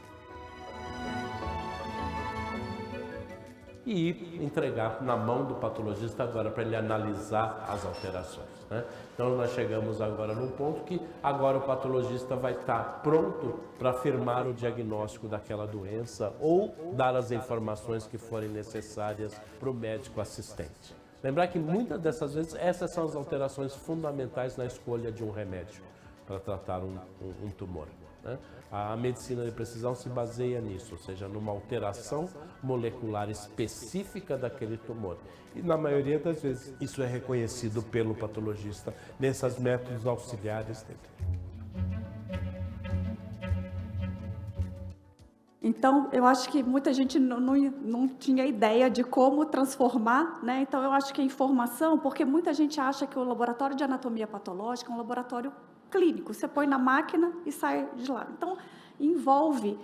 e entregar na mão do patologista agora para ele analisar as alterações, né? Então nós chegamos agora num ponto que agora o patologista vai estar pronto para afirmar o diagnóstico daquela doença ou dar as informações que forem necessárias para o médico assistente. Lembrar que muitas dessas vezes essas são as alterações fundamentais na escolha de um remédio para tratar um tumor, né? A medicina de precisão se baseia nisso, ou seja, numa alteração molecular específica daquele tumor. E na maioria das vezes isso é reconhecido pelo patologista nesses métodos auxiliares dele. Então, eu acho que muita gente não tinha ideia de como transformar, né? Então, eu acho que a informação, porque muita gente acha que o laboratório de anatomia patológica é um laboratório clínico, você põe na máquina e sai de lá. Então, envolve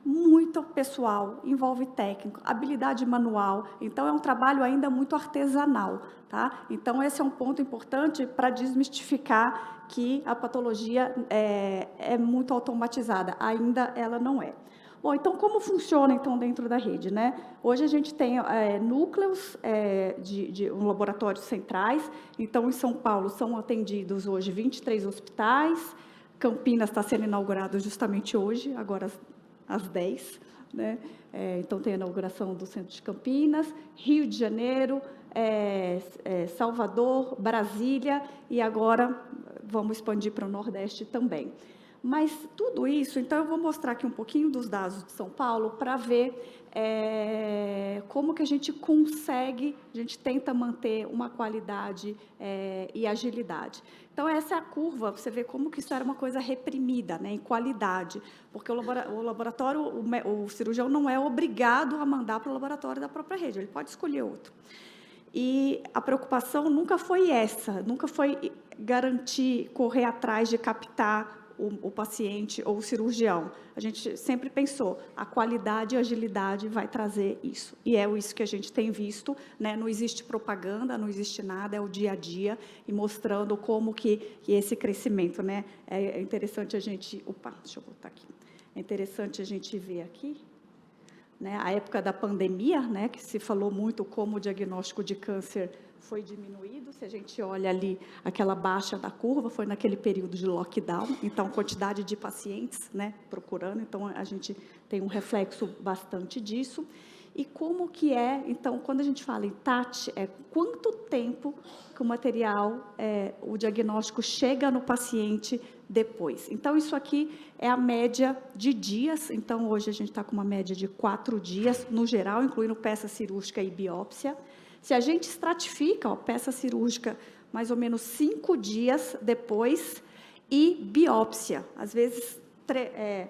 muito pessoal, envolve técnico, habilidade manual, então é um trabalho ainda muito artesanal, tá? Então, esse é um ponto importante para desmistificar que a patologia é muito automatizada, ainda ela não é. Bom, então, como funciona, então, dentro da rede, né? Hoje a gente tem núcleos de laboratórios centrais, então, em São Paulo são atendidos hoje 23 hospitais, Campinas está sendo inaugurado justamente hoje, agora às 10, né? Então, tem a inauguração do centro de Campinas, Rio de Janeiro, Salvador, Brasília, e agora vamos expandir para o Nordeste também. Mas tudo isso, então eu vou mostrar aqui um pouquinho dos dados de São Paulo para ver como que a gente consegue, a gente tenta manter uma qualidade e agilidade. Então, essa é a curva, você vê como que isso era uma coisa reprimida, né, em qualidade, porque o laboratório, o cirurgião não é obrigado a mandar para o laboratório da própria rede, ele pode escolher outro. E a preocupação nunca foi essa, nunca foi garantir, correr atrás de captar o paciente ou o cirurgião. A gente sempre pensou, a qualidade e a agilidade vai trazer isso. E é isso que a gente tem visto, né? Não existe propaganda, não existe nada, é o dia a dia, e mostrando como que esse crescimento, né? É interessante a gente... Opa, deixa eu voltar aqui. É interessante a gente ver aqui, né? A época da pandemia, né? Que se falou muito como o diagnóstico de câncer foi diminuído, se a gente olha ali aquela baixa da curva, foi naquele período de lockdown, então quantidade de pacientes, né, procurando, então a gente tem um reflexo bastante disso. E como que então, quando a gente fala em TAT, quanto tempo que o material, o diagnóstico chega no paciente depois. Então, isso aqui é a média de dias, então hoje a gente está com uma média de 4 dias, no geral, incluindo peça cirúrgica e biópsia. Se a gente estratifica, peça cirúrgica, mais ou menos 5 dias depois, e biópsia, às vezes,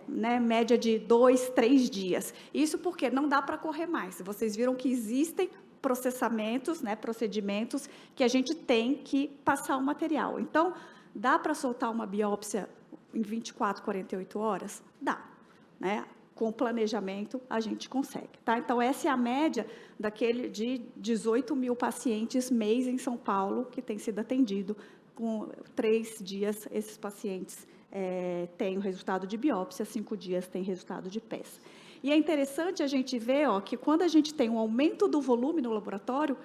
né, média de 2, 3 dias. Isso porque não dá para correr mais. Vocês viram que existem processamentos, né, procedimentos, que a gente tem que passar o material. Então, dá para soltar uma biópsia em 24, 48 horas? Dá, né? Com planejamento, a gente consegue, tá? Então, essa é a média de 18 mil pacientes mês em São Paulo, que tem sido atendido. Com 3 dias, esses pacientes têm o resultado de biópsia, 5 dias tem resultado de peça. E é interessante a gente ver que quando a gente tem um aumento do volume no laboratório,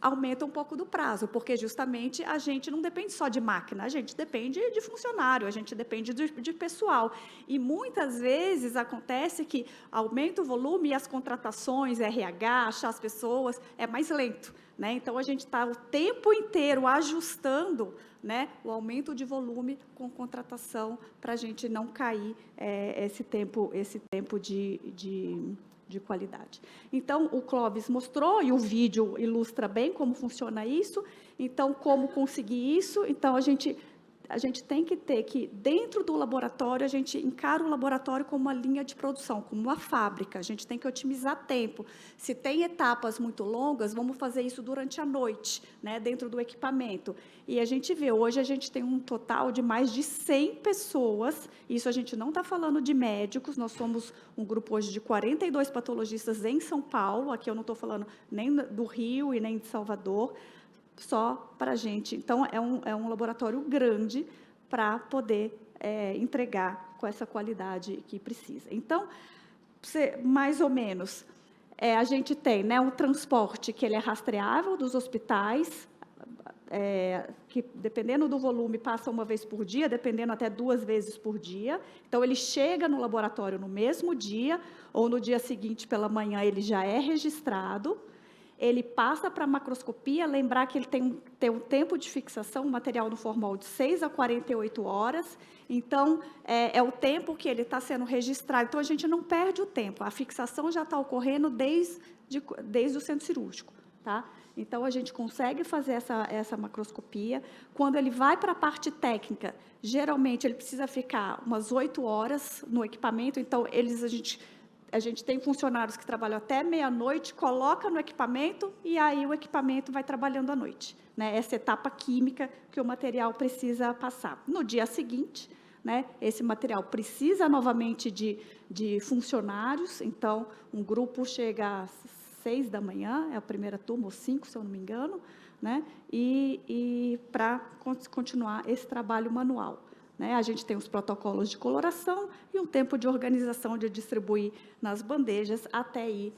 aumenta um pouco do prazo, porque justamente a gente não depende só de máquina, a gente depende de funcionário, a gente depende de pessoal. E muitas vezes acontece que aumenta o volume e as contratações, RH, achar as pessoas, é mais lento, né? Então, a gente está o tempo inteiro ajustando, né, o aumento de volume com contratação para a gente não cair esse tempo de qualidade. Então, o Clóvis mostrou, e o vídeo ilustra bem como funciona isso. Então, como conseguir isso? Então, a gente tem que ter que, dentro do laboratório, a gente encara o laboratório como uma linha de produção, como uma fábrica. A gente tem que otimizar tempo. Se tem etapas muito longas, vamos fazer isso durante a noite, né, dentro do equipamento. E a gente vê, hoje a gente tem um total de mais de 100 pessoas, isso a gente não está falando de médicos, nós somos um grupo hoje de 42 patologistas em São Paulo, aqui eu não estou falando nem do Rio e nem de Salvador, só para a gente. Então, é um laboratório grande para poder entregar com essa qualidade que precisa. Então, mais ou menos, a gente tem, né, um transporte que ele é rastreável dos hospitais, que dependendo do volume passa uma vez por dia, dependendo até 2 vezes por dia. Então, ele chega no laboratório no mesmo dia, ou no dia seguinte pela manhã ele já é registrado. Ele passa para a macroscopia, lembrar que ele tem um tempo de fixação, material no formol de 6 a 48 horas, então, é o tempo que ele está sendo registrado, então a gente não perde o tempo, a fixação já está ocorrendo desde o centro cirúrgico, tá? Então, a gente consegue fazer essa macroscopia. Quando ele vai para a parte técnica, geralmente ele precisa ficar umas 8 horas no equipamento, então a gente tem funcionários que trabalham até meia-noite, coloca no equipamento e aí o equipamento vai trabalhando à noite, né? Essa etapa química que o material precisa passar. No dia seguinte, né, esse material precisa novamente de funcionários, então um grupo chega às 6 da manhã, é a primeira turma, ou 5, se eu não me engano, né? E para continuar esse trabalho manual. Né? A gente tem os protocolos de coloração e um tempo de organização de distribuir nas bandejas até ir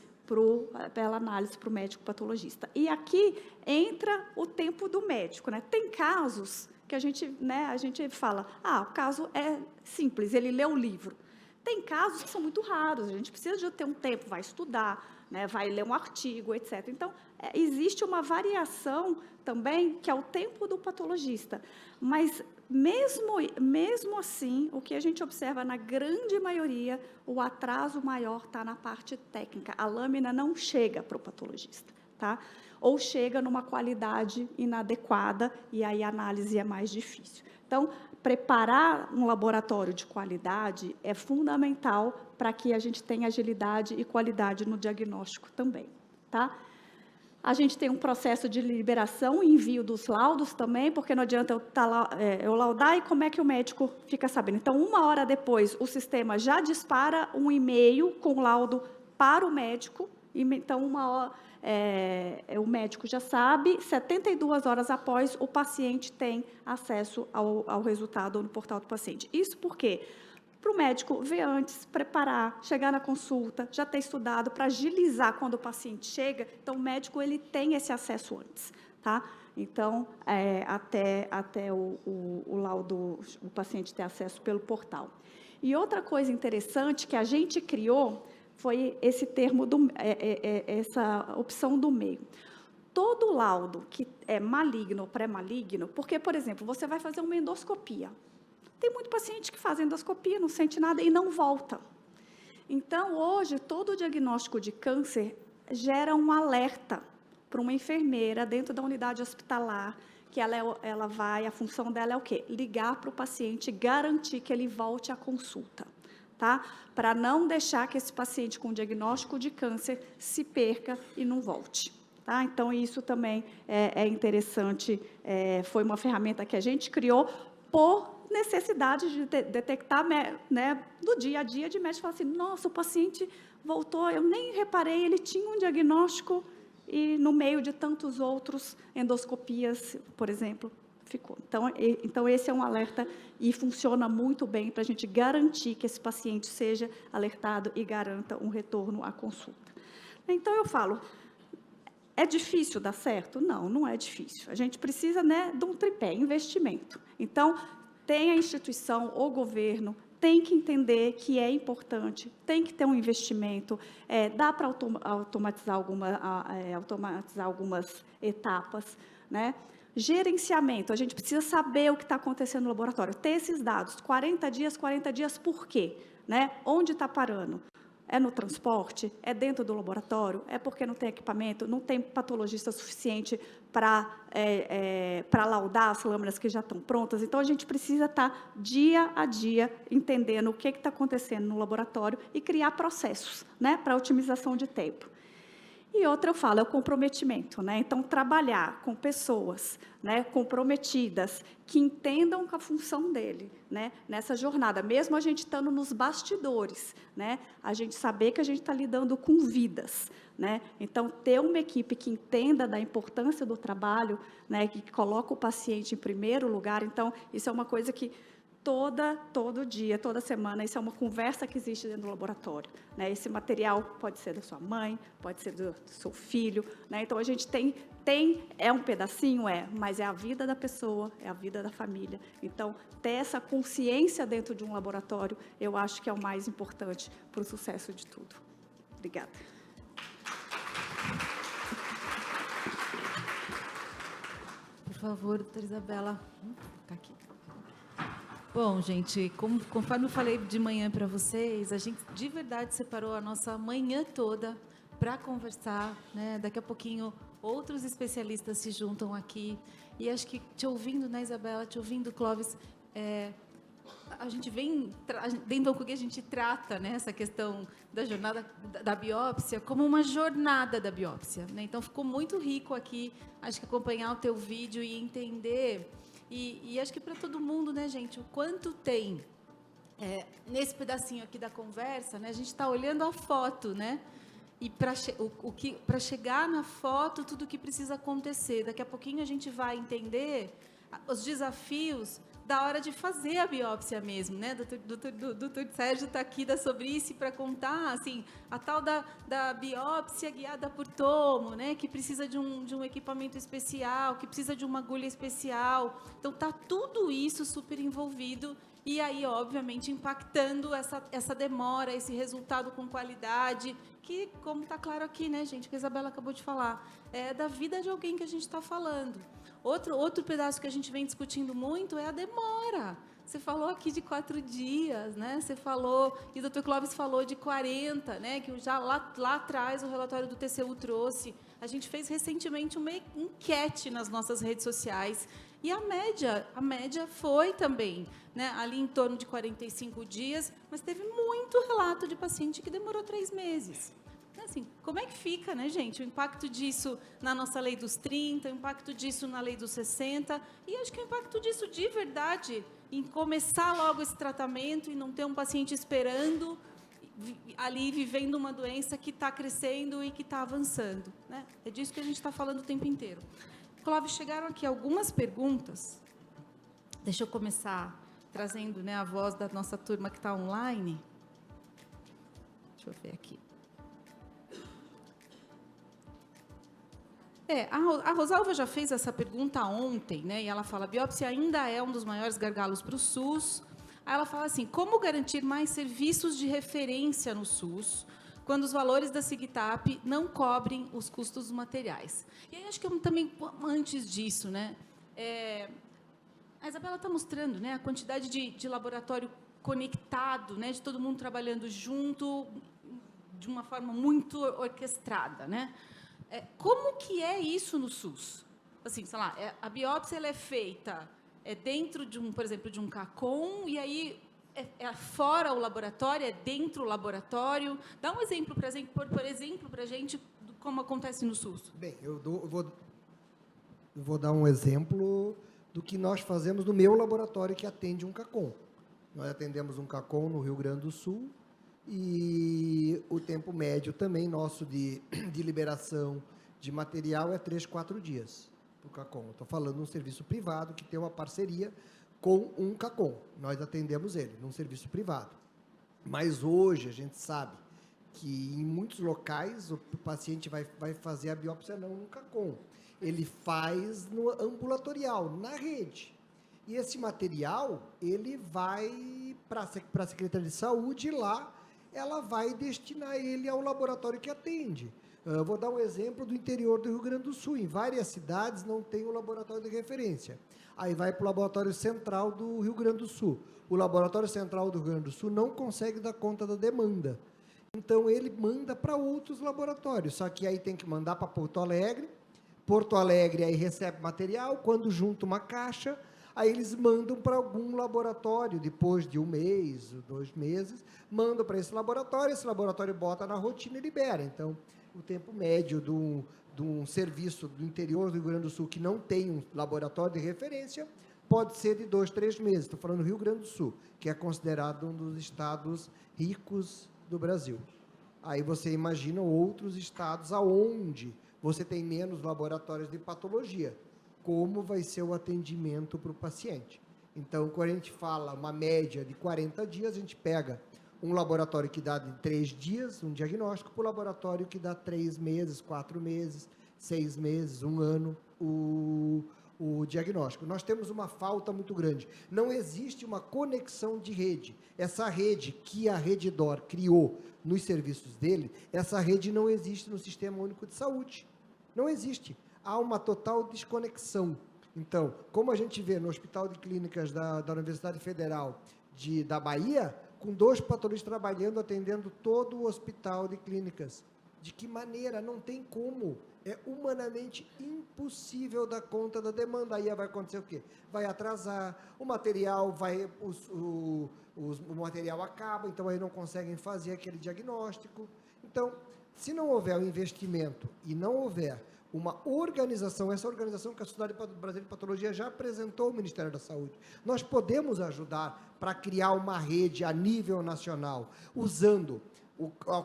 pela análise para o médico patologista. E aqui entra o tempo do médico. Né? Tem casos que a gente fala, o caso é simples, ele lê o livro. Tem casos que são muito raros, a gente precisa de ter um tempo, vai estudar, né, vai ler um artigo, etc. Então, existe uma variação também, que é o tempo do patologista. Mas, mesmo assim, o que a gente observa na grande maioria, o atraso maior está na parte técnica. A lâmina não chega para o patologista, tá? Ou chega numa qualidade inadequada, e aí a análise é mais difícil. Então, preparar um laboratório de qualidade é fundamental para que a gente tenha agilidade e qualidade no diagnóstico também, tá? A gente tem um processo de liberação e envio dos laudos também, porque não adianta eu laudar e como é que o médico fica sabendo. Então, 1 hora depois, o sistema já dispara um e-mail com o laudo para o médico, então, o médico já sabe, 72 horas após, o paciente tem acesso ao resultado no portal do paciente. Isso por quê? Para o médico ver antes, preparar, chegar na consulta, já ter estudado, para agilizar quando o paciente chega. Então, o médico ele tem esse acesso antes, tá? Então, até o laudo, o paciente ter acesso pelo portal. E outra coisa interessante que a gente criou foi esse termo, essa opção do meio. Todo laudo que é maligno ou pré-maligno, porque, por exemplo, você vai fazer uma endoscopia. Tem muito paciente que faz endoscopia, não sente nada e não volta. Então, hoje, todo diagnóstico de câncer gera um alerta para uma enfermeira dentro da unidade hospitalar, que a função dela é o quê? Ligar para o paciente e garantir que ele volte à consulta. Tá? Para não deixar que esse paciente com diagnóstico de câncer se perca e não volte. Tá? Então, isso também é interessante, foi uma ferramenta que a gente criou por necessidade de detectar, né, no dia a dia de médico, falar assim, nossa, o paciente voltou, eu nem reparei, ele tinha um diagnóstico e no meio de tantos outros endoscopias, por exemplo, ficou. Então, esse é um alerta e funciona muito bem para a gente garantir que esse paciente seja alertado e garanta um retorno à consulta. Então, eu falo, é difícil dar certo? Não, não é difícil. A gente precisa, né, de um tripé, investimento. Então, tem a instituição, o governo, tem que entender que é importante, tem que ter um investimento, dá para automatizar algumas etapas, né? Gerenciamento, a gente precisa saber o que está acontecendo no laboratório, ter esses dados, 40 dias por quê? Né? Onde está parando? É no transporte? É dentro do laboratório? É porque não tem equipamento? Não tem patologista suficiente para laudar as lâminas que já estão prontas? Então, a gente precisa estar dia a dia entendendo o que está acontecendo no laboratório e criar processos, né, para otimização de tempo. E outra, eu falo, é o comprometimento, né? Então, trabalhar com pessoas, né, comprometidas, que entendam a função dele, né, nessa jornada, mesmo a gente estando nos bastidores, né, a gente saber que a gente está lidando com vidas, né? Então, ter uma equipe que entenda da importância do trabalho, né, que coloca o paciente em primeiro lugar. Então, isso é uma coisa que todo dia, toda semana. Isso é uma conversa que existe dentro do laboratório, né? Esse material pode ser da sua mãe, pode ser do seu filho, né? Então, a gente tem é um pedacinho, mas é a vida da pessoa, é a vida da família. Então, ter essa consciência dentro de um laboratório, eu acho que é o mais importante para o sucesso de tudo. Obrigada. Por favor, doutora Isabela. Tá aqui. Bom, gente, conforme eu falei de manhã para vocês, a gente de verdade separou a nossa manhã toda para conversar, né? Daqui a pouquinho outros especialistas se juntam aqui e acho que te ouvindo, né, Isabela, te ouvindo, Clóvis, a gente vem dentro do Oncogui, a gente trata, né, essa questão da jornada da biópsia como uma jornada da biópsia, né? Então ficou muito rico aqui, acho que acompanhar o teu vídeo e entender e acho que para todo mundo, né, gente, o quanto tem nesse pedacinho aqui da conversa, né, a gente está olhando a foto, né? E para chegar na foto, tudo o que precisa acontecer. Daqui a pouquinho a gente vai entender os desafios da hora de fazer a biópsia mesmo, né? Doutor Sérgio está aqui da sobre isso para contar, assim, a tal da biópsia guiada por tomo, né? Que precisa de um equipamento especial, que precisa de uma agulha especial. Então, está tudo isso super envolvido e aí, obviamente, impactando essa demora, esse resultado com qualidade, que, como está claro aqui, né, gente, que a Isabela acabou de falar, é da vida de alguém que a gente está falando. Outro pedaço que a gente vem discutindo muito é a demora. Você falou aqui de 4 dias, né? Você falou, e o doutor Clóvis falou de 40, né? Que já lá atrás o relatório do TCU trouxe. A gente fez recentemente uma enquete nas nossas redes sociais. E a média foi também, né? Ali em torno de 45 dias, mas teve muito relato de paciente que demorou 3 meses. Assim, como é que fica, né, gente? O impacto disso na nossa lei dos 30, o impacto disso na lei dos 60, e acho que o impacto disso de verdade em começar logo esse tratamento e não ter um paciente esperando ali, vivendo uma doença que está crescendo e que está avançando, né? É disso que a gente está falando o tempo inteiro. Clóvis, chegaram aqui algumas perguntas. Deixa eu começar trazendo, né, a voz da nossa turma que está online. Deixa eu ver aqui. A Rosalva já fez essa pergunta ontem, né? E ela fala: a biópsia ainda é um dos maiores gargalos para o SUS. Aí ela fala assim: como garantir mais serviços de referência no SUS quando os valores da SIGTAP não cobrem os custos dos materiais? E aí acho que eu também, antes disso, né? A Isabela está mostrando, né, a quantidade de laboratório conectado, né, de todo mundo trabalhando junto, de uma forma muito orquestrada, né? Como que é isso no SUS? Assim, sei lá, a biópsia ela é feita dentro de por exemplo, de um CACOM, e aí fora o laboratório, dentro do laboratório. Dá um exemplo, por exemplo, para a gente, como acontece no SUS. Bem, eu vou dar um exemplo do que nós fazemos no meu laboratório que atende um CACOM. Nós atendemos um CACOM no Rio Grande do Sul, e o tempo médio também nosso de liberação de material é 3, 4 dias para o CACOM. Estou falando de um serviço privado que tem uma parceria com um CACOM. Nós atendemos ele num serviço privado. Mas hoje a gente sabe que em muitos locais o paciente vai fazer a biópsia não no CACOM. Ele faz no ambulatorial, na rede. E esse material, ele vai para a Secretaria de Saúde, e lá ela vai destinar ele ao laboratório que atende. Vou dar um exemplo do interior do Rio Grande do Sul. Em várias cidades não tem um laboratório de referência. Aí vai para o laboratório central do Rio Grande do Sul. O laboratório central do Rio Grande do Sul não consegue dar conta da demanda. Então, ele manda para outros laboratórios. Só que aí tem que mandar para Porto Alegre. Porto Alegre aí recebe material. Quando junta uma caixa, aí eles mandam para algum laboratório, depois de 1 mês, 2 meses, mandam para esse laboratório bota na rotina e libera. Então, o tempo médio de um serviço do interior do Rio Grande do Sul que não tem um laboratório de referência pode ser de 2, 3 meses. Estou falando do Rio Grande do Sul, que é considerado um dos estados ricos do Brasil. Aí você imagina outros estados aonde você tem menos laboratórios de patologia, como vai ser o atendimento para o paciente. Então, quando a gente fala uma média de 40 dias, a gente pega um laboratório que dá em 3 dias, um diagnóstico, para o laboratório que dá 3 meses, 4 meses, 6 meses, 1 ano, o diagnóstico. Nós temos uma falta muito grande. Não existe uma conexão de rede. Essa rede que a Redditor criou nos serviços dele, essa rede não existe no Sistema Único de Saúde. Não existe. Há uma total desconexão. Então, como a gente vê no Hospital de Clínicas da Universidade Federal da Bahia, com 2 patologistas trabalhando, atendendo todo o Hospital de Clínicas. De que maneira? Não tem como. É humanamente impossível dar conta da demanda. Aí vai acontecer o quê? Vai atrasar, o material o material acaba, então aí não conseguem fazer aquele diagnóstico. Então, se não houver um investimento e não houver uma organização, essa organização que a Sociedade Brasileira de Patologia já apresentou ao Ministério da Saúde, nós podemos ajudar para criar uma rede a nível nacional, usando,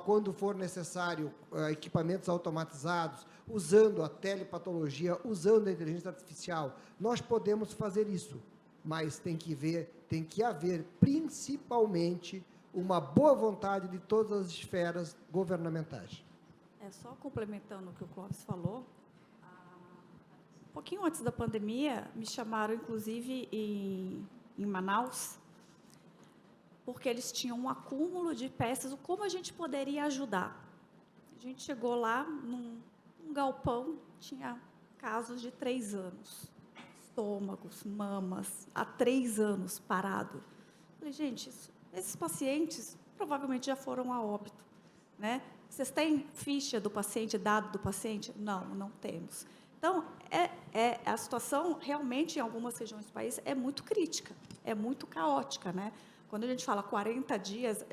quando for necessário, equipamentos automatizados, usando a telepatologia, usando a inteligência artificial. Nós podemos fazer isso, mas tem que haver principalmente uma boa vontade de todas as esferas governamentais. Só complementando o que o Clóvis falou, um pouquinho antes da pandemia, me chamaram, inclusive, em Manaus, porque eles tinham um acúmulo de peças, como a gente poderia ajudar. A gente chegou lá, num galpão, tinha casos de 3 anos, estômagos, mamas, há 3 anos parado. Falei, gente, esses pacientes provavelmente já foram a óbito, né? Vocês têm ficha do paciente, dado do paciente? Não, não temos. Então, a situação realmente em algumas regiões do país é muito crítica, é muito caótica, né? Quando a gente fala 40 dias,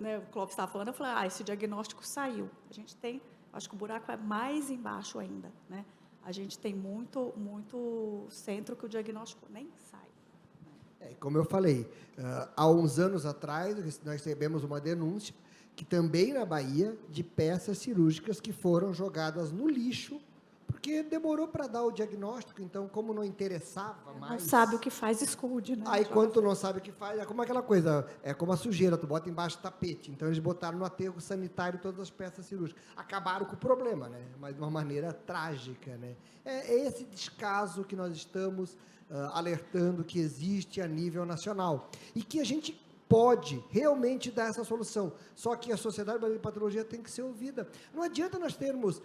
né, o Clóvis estava falando, eu falei, esse diagnóstico saiu. A gente tem, acho que o buraco é mais embaixo ainda, né? A gente tem muito centro que o diagnóstico nem sai. Como eu falei, há uns anos atrás, nós recebemos uma denúncia que também na Bahia, de peças cirúrgicas que foram jogadas no lixo, porque demorou para dar o diagnóstico, então, como não interessava mais... Não sabe o que faz, esconde, né? Aí, quando tu não sabe o que faz, é como aquela coisa, é como a sujeira, tu bota embaixo do tapete. Então, eles botaram no aterro sanitário todas as peças cirúrgicas. Acabaram com o problema, né? Mas de uma maneira trágica, né? É esse descaso que nós estamos alertando que existe a nível nacional. E que a gente pode realmente dar essa solução. Só que a Sociedade Brasileira de Patologia tem que ser ouvida. Não adianta nós termos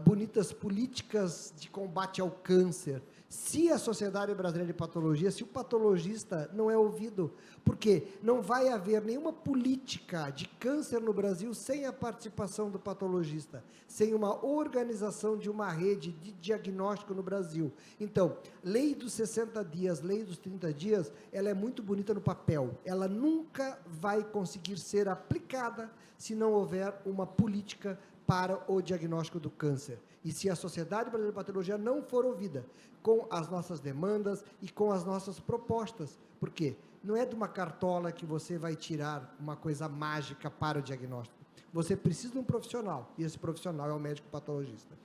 bonitas políticas de combate ao câncer, se a Sociedade Brasileira de Patologia, se o patologista não é ouvido, porque não vai haver nenhuma política de câncer no Brasil sem a participação do patologista, sem uma organização de uma rede de diagnóstico no Brasil. Então, lei dos 60 dias, lei dos 30 dias, ela é muito bonita no papel, ela nunca vai conseguir ser aplicada se não houver uma política para o diagnóstico do câncer. E se a Sociedade Brasileira de Patologia não for ouvida com as nossas demandas e com as nossas propostas, por quê? Não é de uma cartola que você vai tirar uma coisa mágica para o diagnóstico. Você precisa de um profissional, e esse profissional é o médico patologista.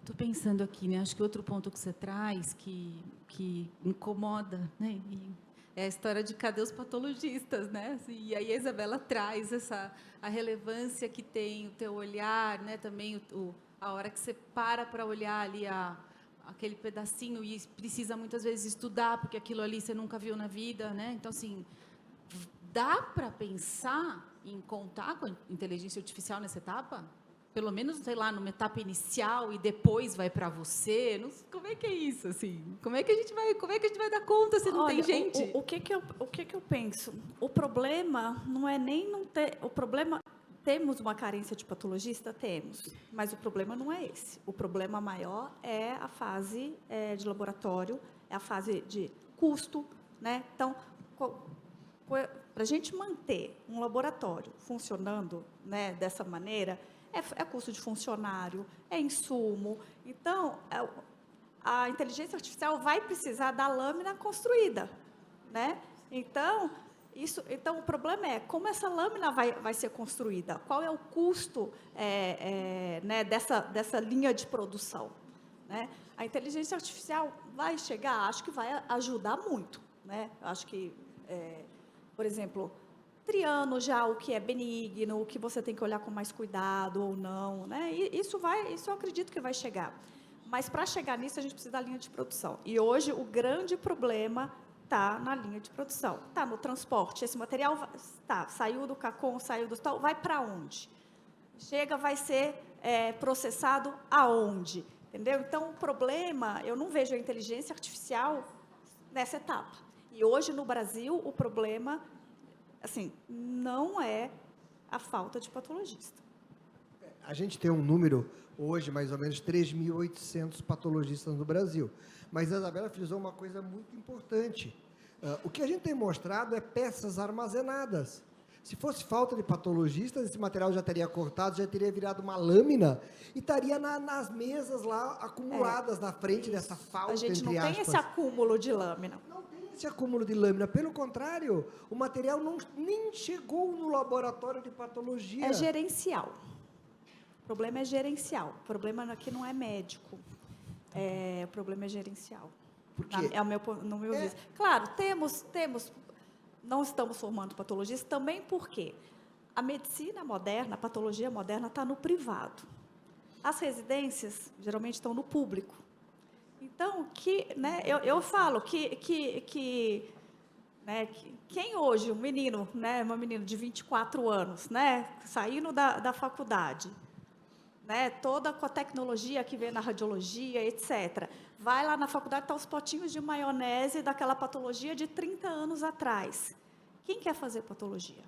Estou pensando aqui, né? Acho que outro ponto que você traz que incomoda, né? É a história de cadê os patologistas, né? E aí a Isabela traz a relevância que tem o teu olhar, né? Também a hora que você para olhar ali aquele pedacinho e precisa muitas vezes estudar, porque aquilo ali você nunca viu na vida, né? Então, assim, dá para pensar em contar com a inteligência artificial nessa etapa? Pelo menos, sei lá, numa etapa inicial e depois vai para você? Não, como é que é isso, assim? Como é que a gente vai dar conta se não tem gente? O que que eu penso? O problema não é nem não ter... O problema... Temos uma carência de patologista? Temos, mas o problema não é esse. O problema maior é a fase de laboratório, é a fase de custo, né? Então, para a gente manter um laboratório funcionando, né, dessa maneira, é custo de funcionário, é insumo. Então, a inteligência artificial vai precisar da lâmina construída, né? Então, o problema é como essa lâmina vai ser construída, qual é o custo né, dessa linha de produção. né? A inteligência artificial vai chegar, acho que vai ajudar muito, né? Acho que, por exemplo, triando já o que é benigno, o que você tem que olhar com mais cuidado ou não, né? E isso eu acredito que vai chegar. Mas para chegar nisso a gente precisa da linha de produção. E hoje o grande problema está na linha de produção, está no transporte. Esse material saiu do CACOM, saiu do tal, vai para onde? Chega, vai ser processado aonde? Entendeu? Então, o problema, eu não vejo a inteligência artificial nessa etapa. E hoje, no Brasil, o problema, assim, não é a falta de patologista. A gente tem um número, hoje, mais ou menos 3.800 patologistas no Brasil. Mas a Isabela frisou uma coisa muito importante. O que a gente tem mostrado é peças armazenadas. Se fosse falta de patologistas, esse material já teria cortado, já teria virado uma lâmina e estaria nas mesas lá, acumuladas na frente dessa falta, entre aspas. A gente não tem esse acúmulo de lâmina. Não tem esse acúmulo de lâmina. Pelo contrário, o material nem chegou no laboratório de patologia. É gerencial. O problema é gerencial. O problema aqui não é médico. O problema é gerencial. Por quê? No meu visto. Claro, não estamos formando patologistas também porque a medicina moderna, a patologia moderna está no privado. As residências, geralmente, estão no público. Então, eu falo que quem hoje, um menino, uma menina de 24 anos, saindo da faculdade, toda com a tecnologia que vem na radiologia, etc., vai lá na faculdade, está os potinhos de maionese daquela patologia de 30 anos atrás. Quem quer fazer patologia?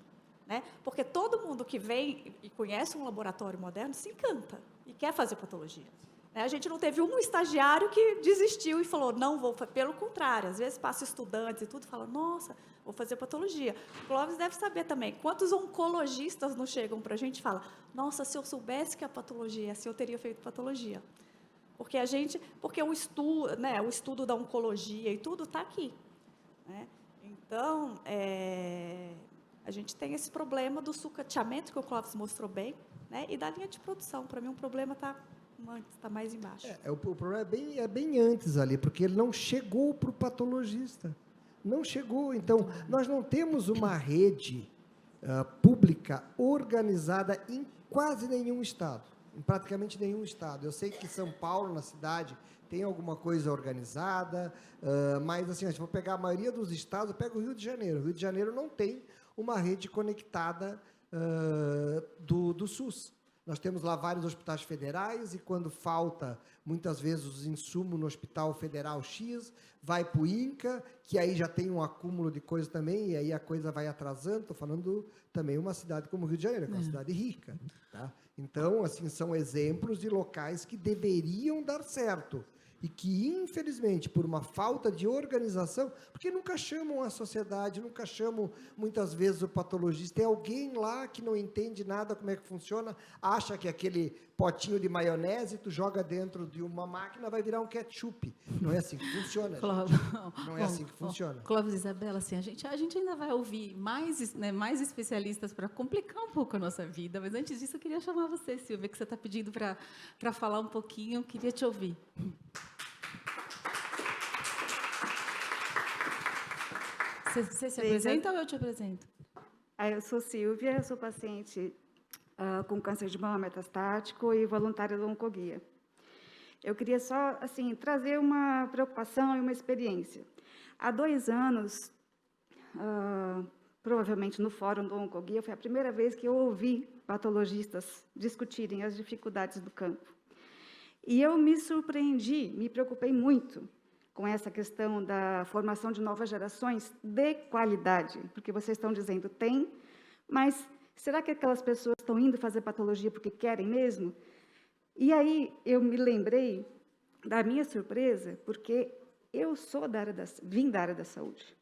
Porque todo mundo que vem e conhece um laboratório moderno se encanta e quer fazer patologia. A gente não teve um estagiário que desistiu e falou, não vou, pelo contrário, às vezes passa estudantes e tudo, fala, nossa, vou fazer patologia. O Clóvis deve saber também, quantos oncologistas não chegam para a gente e falam, nossa, se eu soubesse que a patologia é assim, eu teria feito patologia. Porque o estudo da oncologia e tudo está aqui. Então, a gente tem esse problema do sucateamento, que o Clóvis mostrou bem, e da linha de produção. Para mim, o problema está mais embaixo. O problema é bem antes ali, porque ele não chegou para o patologista. Não chegou. Então, nós não temos uma rede pública organizada em quase nenhum estado, em praticamente nenhum estado. Eu sei que São Paulo, na cidade, tem alguma coisa organizada, mas, assim, se for pegar a maioria dos estados, eu pego o Rio de Janeiro. O Rio de Janeiro não tem uma rede conectada do SUS. Nós temos lá vários hospitais federais e, quando falta, muitas vezes, os insumos no Hospital Federal X, vai para o INCA, que aí já tem um acúmulo de coisa também, e aí a coisa vai atrasando. Estou falando também uma cidade como o Rio de Janeiro, que é uma cidade rica. Tá? Então, assim, são exemplos de locais que deveriam dar certo e que, infelizmente, por uma falta de organização, porque nunca chamam a sociedade, nunca chamam, muitas vezes, o patologista. Tem alguém lá que não entende nada como é que funciona, acha que aquele potinho de maionese, tu joga dentro de uma máquina, vai virar um ketchup. Não é assim que funciona. Não é assim que funciona. Clóvis e Isabela, assim, a gente ainda vai ouvir mais especialistas para complicar um pouco a nossa vida, mas antes disso eu queria chamar você, Silvia, que você está pedindo para falar um pouquinho, eu queria te ouvir. Você se apresenta ou eu te apresento? Eu sou Silvia, eu sou paciente com câncer de mama metastático e voluntária do Oncoguia. Eu queria só, assim, trazer uma preocupação e uma experiência. Há 2 anos, provavelmente no fórum do Oncoguia, foi a primeira vez que eu ouvi patologistas discutirem as dificuldades do campo. E eu me surpreendi, me preocupei muito com essa questão da formação de novas gerações de qualidade, porque vocês estão dizendo tem, mas será que aquelas pessoas estão indo fazer patologia porque querem mesmo? E aí eu me lembrei da minha surpresa, porque eu vim da área da saúde,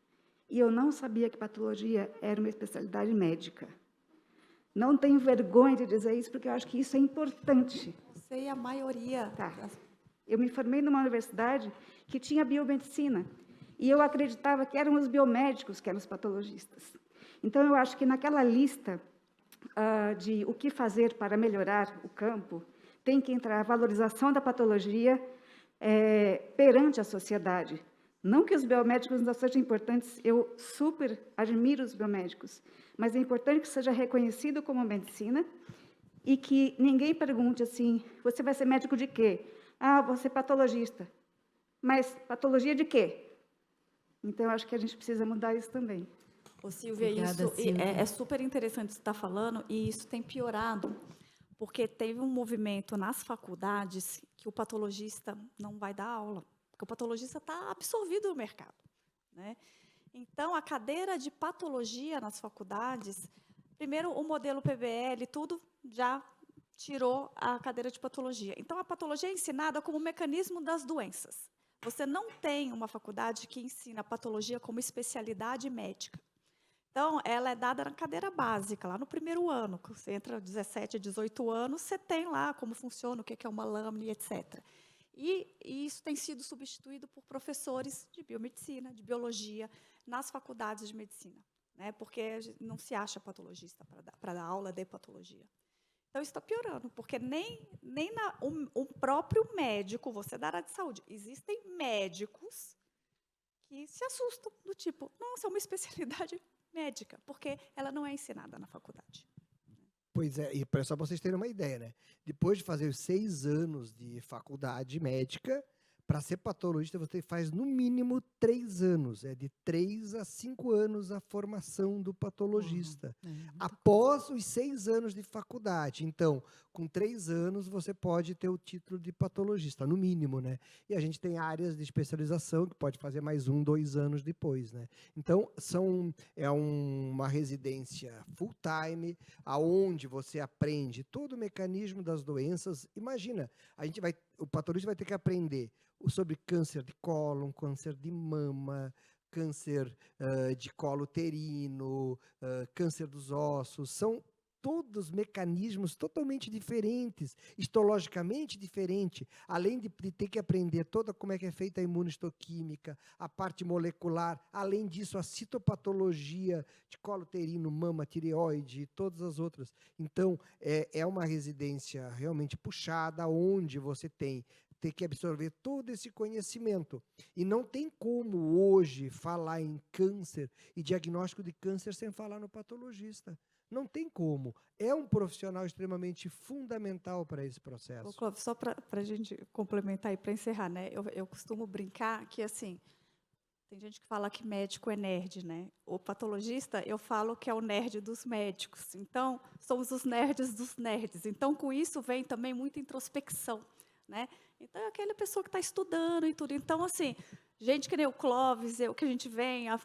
e eu não sabia que patologia era uma especialidade médica. Não tenho vergonha de dizer isso, porque eu acho que isso é importante. Sei a maioria. Tá. Eu me formei numa universidade que tinha biomedicina, e eu acreditava que eram os biomédicos que eram os patologistas. Então, eu acho que naquela lista de o que fazer para melhorar o campo, tem que entrar a valorização da patologia perante a sociedade. Não que os biomédicos não sejam importantes, eu super admiro os biomédicos, mas é importante que seja reconhecido como medicina e que ninguém pergunte assim, você vai ser médico de quê? Ah, vou ser patologista. Mas patologia de quê? Então, eu acho que a gente precisa mudar isso também. Ô, Silvia, Obrigada, isso Silvia. é super interessante o que você está falando, e isso tem piorado, porque teve um movimento nas faculdades que o patologista não vai dar aula, porque o patologista está absorvido no mercado, né? Então, a cadeira de patologia nas faculdades, primeiro, o modelo PBL, tudo já tirou a cadeira de patologia. Então, a patologia é ensinada como mecanismo das doenças. Você não tem uma faculdade que ensina a patologia como especialidade médica. Então, ela é dada na cadeira básica, lá no primeiro ano. Quando você entra 17, 18 anos, você tem lá como funciona, o que é uma lâmina, etc. E isso tem sido substituído por professores de biomedicina, de biologia, nas faculdades de medicina, né? Porque não se acha patologista para dar aula de patologia. Então, isso está piorando, porque nem o próprio médico, você da área de saúde, existem médicos que se assustam, do tipo, nossa, é uma especialidade médica, porque ela não é ensinada na faculdade. Pois é, e só para vocês terem uma ideia, né? Depois de fazer os 6 anos de faculdade médica, para ser patologista você faz no mínimo 3 anos. É de 3 a 5 anos a formação do patologista. Após os 6 anos de faculdade. Então, com 3 anos você pode ter o título de patologista, no mínimo, né? E a gente tem áreas de especialização que pode fazer mais 1, 2 anos depois, né? Então, uma residência full time, aonde você aprende todo o mecanismo das doenças. Imagina, o patologista vai ter que aprender sobre câncer de cólon, câncer de mama, câncer de colo uterino, câncer dos ossos. São todos mecanismos totalmente diferentes, histologicamente diferentes, além de ter que aprender toda como é que é feita a imunistoquímica, a parte molecular, além disso a citopatologia de colo uterino, mama, tireoide e todas as outras. Então, é uma residência realmente puxada, onde você tem que absorver todo esse conhecimento. E não tem como hoje falar em câncer e diagnóstico de câncer sem falar no patologista. Não tem como. É um profissional extremamente fundamental para esse processo. Ô, Clóvis, só para a gente complementar e para encerrar, né? Eu costumo brincar que, assim, tem gente que fala que médico é nerd, né? O patologista, eu falo que é o nerd dos médicos. Então, somos os nerds dos nerds. Então, com isso vem também muita introspecção, né? Então, é aquela pessoa que está estudando e tudo. Então, assim, gente que nem o Clóvis, o que a gente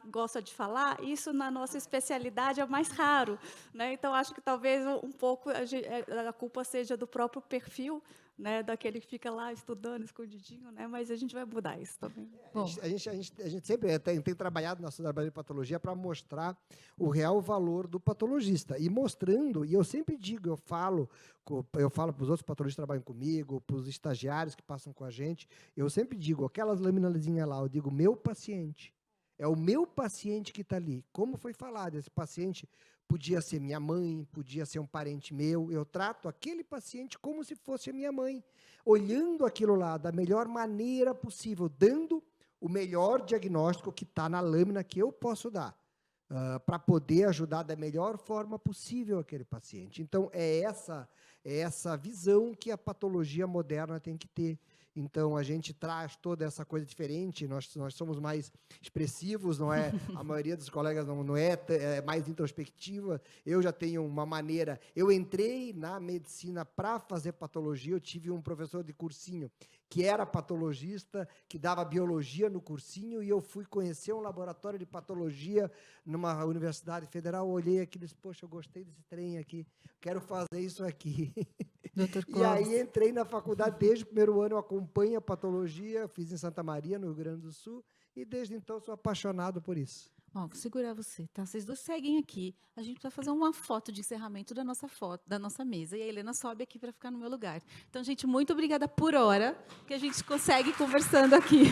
gosta de falar, isso na nossa especialidade é mais raro, né? Então, acho que talvez um pouco a culpa seja do próprio perfil, né? Daquele que fica lá estudando, escondidinho, né? Mas a gente vai mudar isso também. Bom, a gente sempre tem trabalhado no nosso trabalho de patologia para mostrar o real valor do patologista. E mostrando, e eu sempre digo, eu falo para os outros patologistas que trabalham comigo, para os estagiários que passam com a gente, eu sempre digo, aquelas laminazinhas lá, eu digo, meu paciente. É o meu paciente que está ali. Como foi falado, esse paciente podia ser minha mãe, podia ser um parente meu. Eu trato aquele paciente como se fosse a minha mãe, olhando aquilo lá da melhor maneira possível, dando o melhor diagnóstico que está na lâmina que eu posso dar, para poder ajudar da melhor forma possível aquele paciente. Então, é essa visão que a patologia moderna tem que ter. Então, a gente traz toda essa coisa diferente, nós somos mais expressivos, não é? A maioria dos colegas não é mais introspectiva. Eu já tenho uma maneira... Eu entrei na medicina para fazer patologia, eu tive um professor de cursinho que era patologista, que dava biologia no cursinho, e eu fui conhecer um laboratório de patologia numa universidade federal, olhei aquilo e disse, poxa, eu gostei desse trem aqui, quero fazer isso aqui. Dr. E aí entrei na faculdade, desde o primeiro ano eu acompanho a patologia, fiz em Santa Maria, no Rio Grande do Sul, e desde então sou apaixonado por isso. Ó, vou segurar você, tá? Vocês dois seguem aqui. A gente vai fazer uma foto de encerramento da nossa mesa. E a Helena sobe aqui para ficar no meu lugar. Então, gente, muito obrigada por hora, que a gente consegue conversando aqui.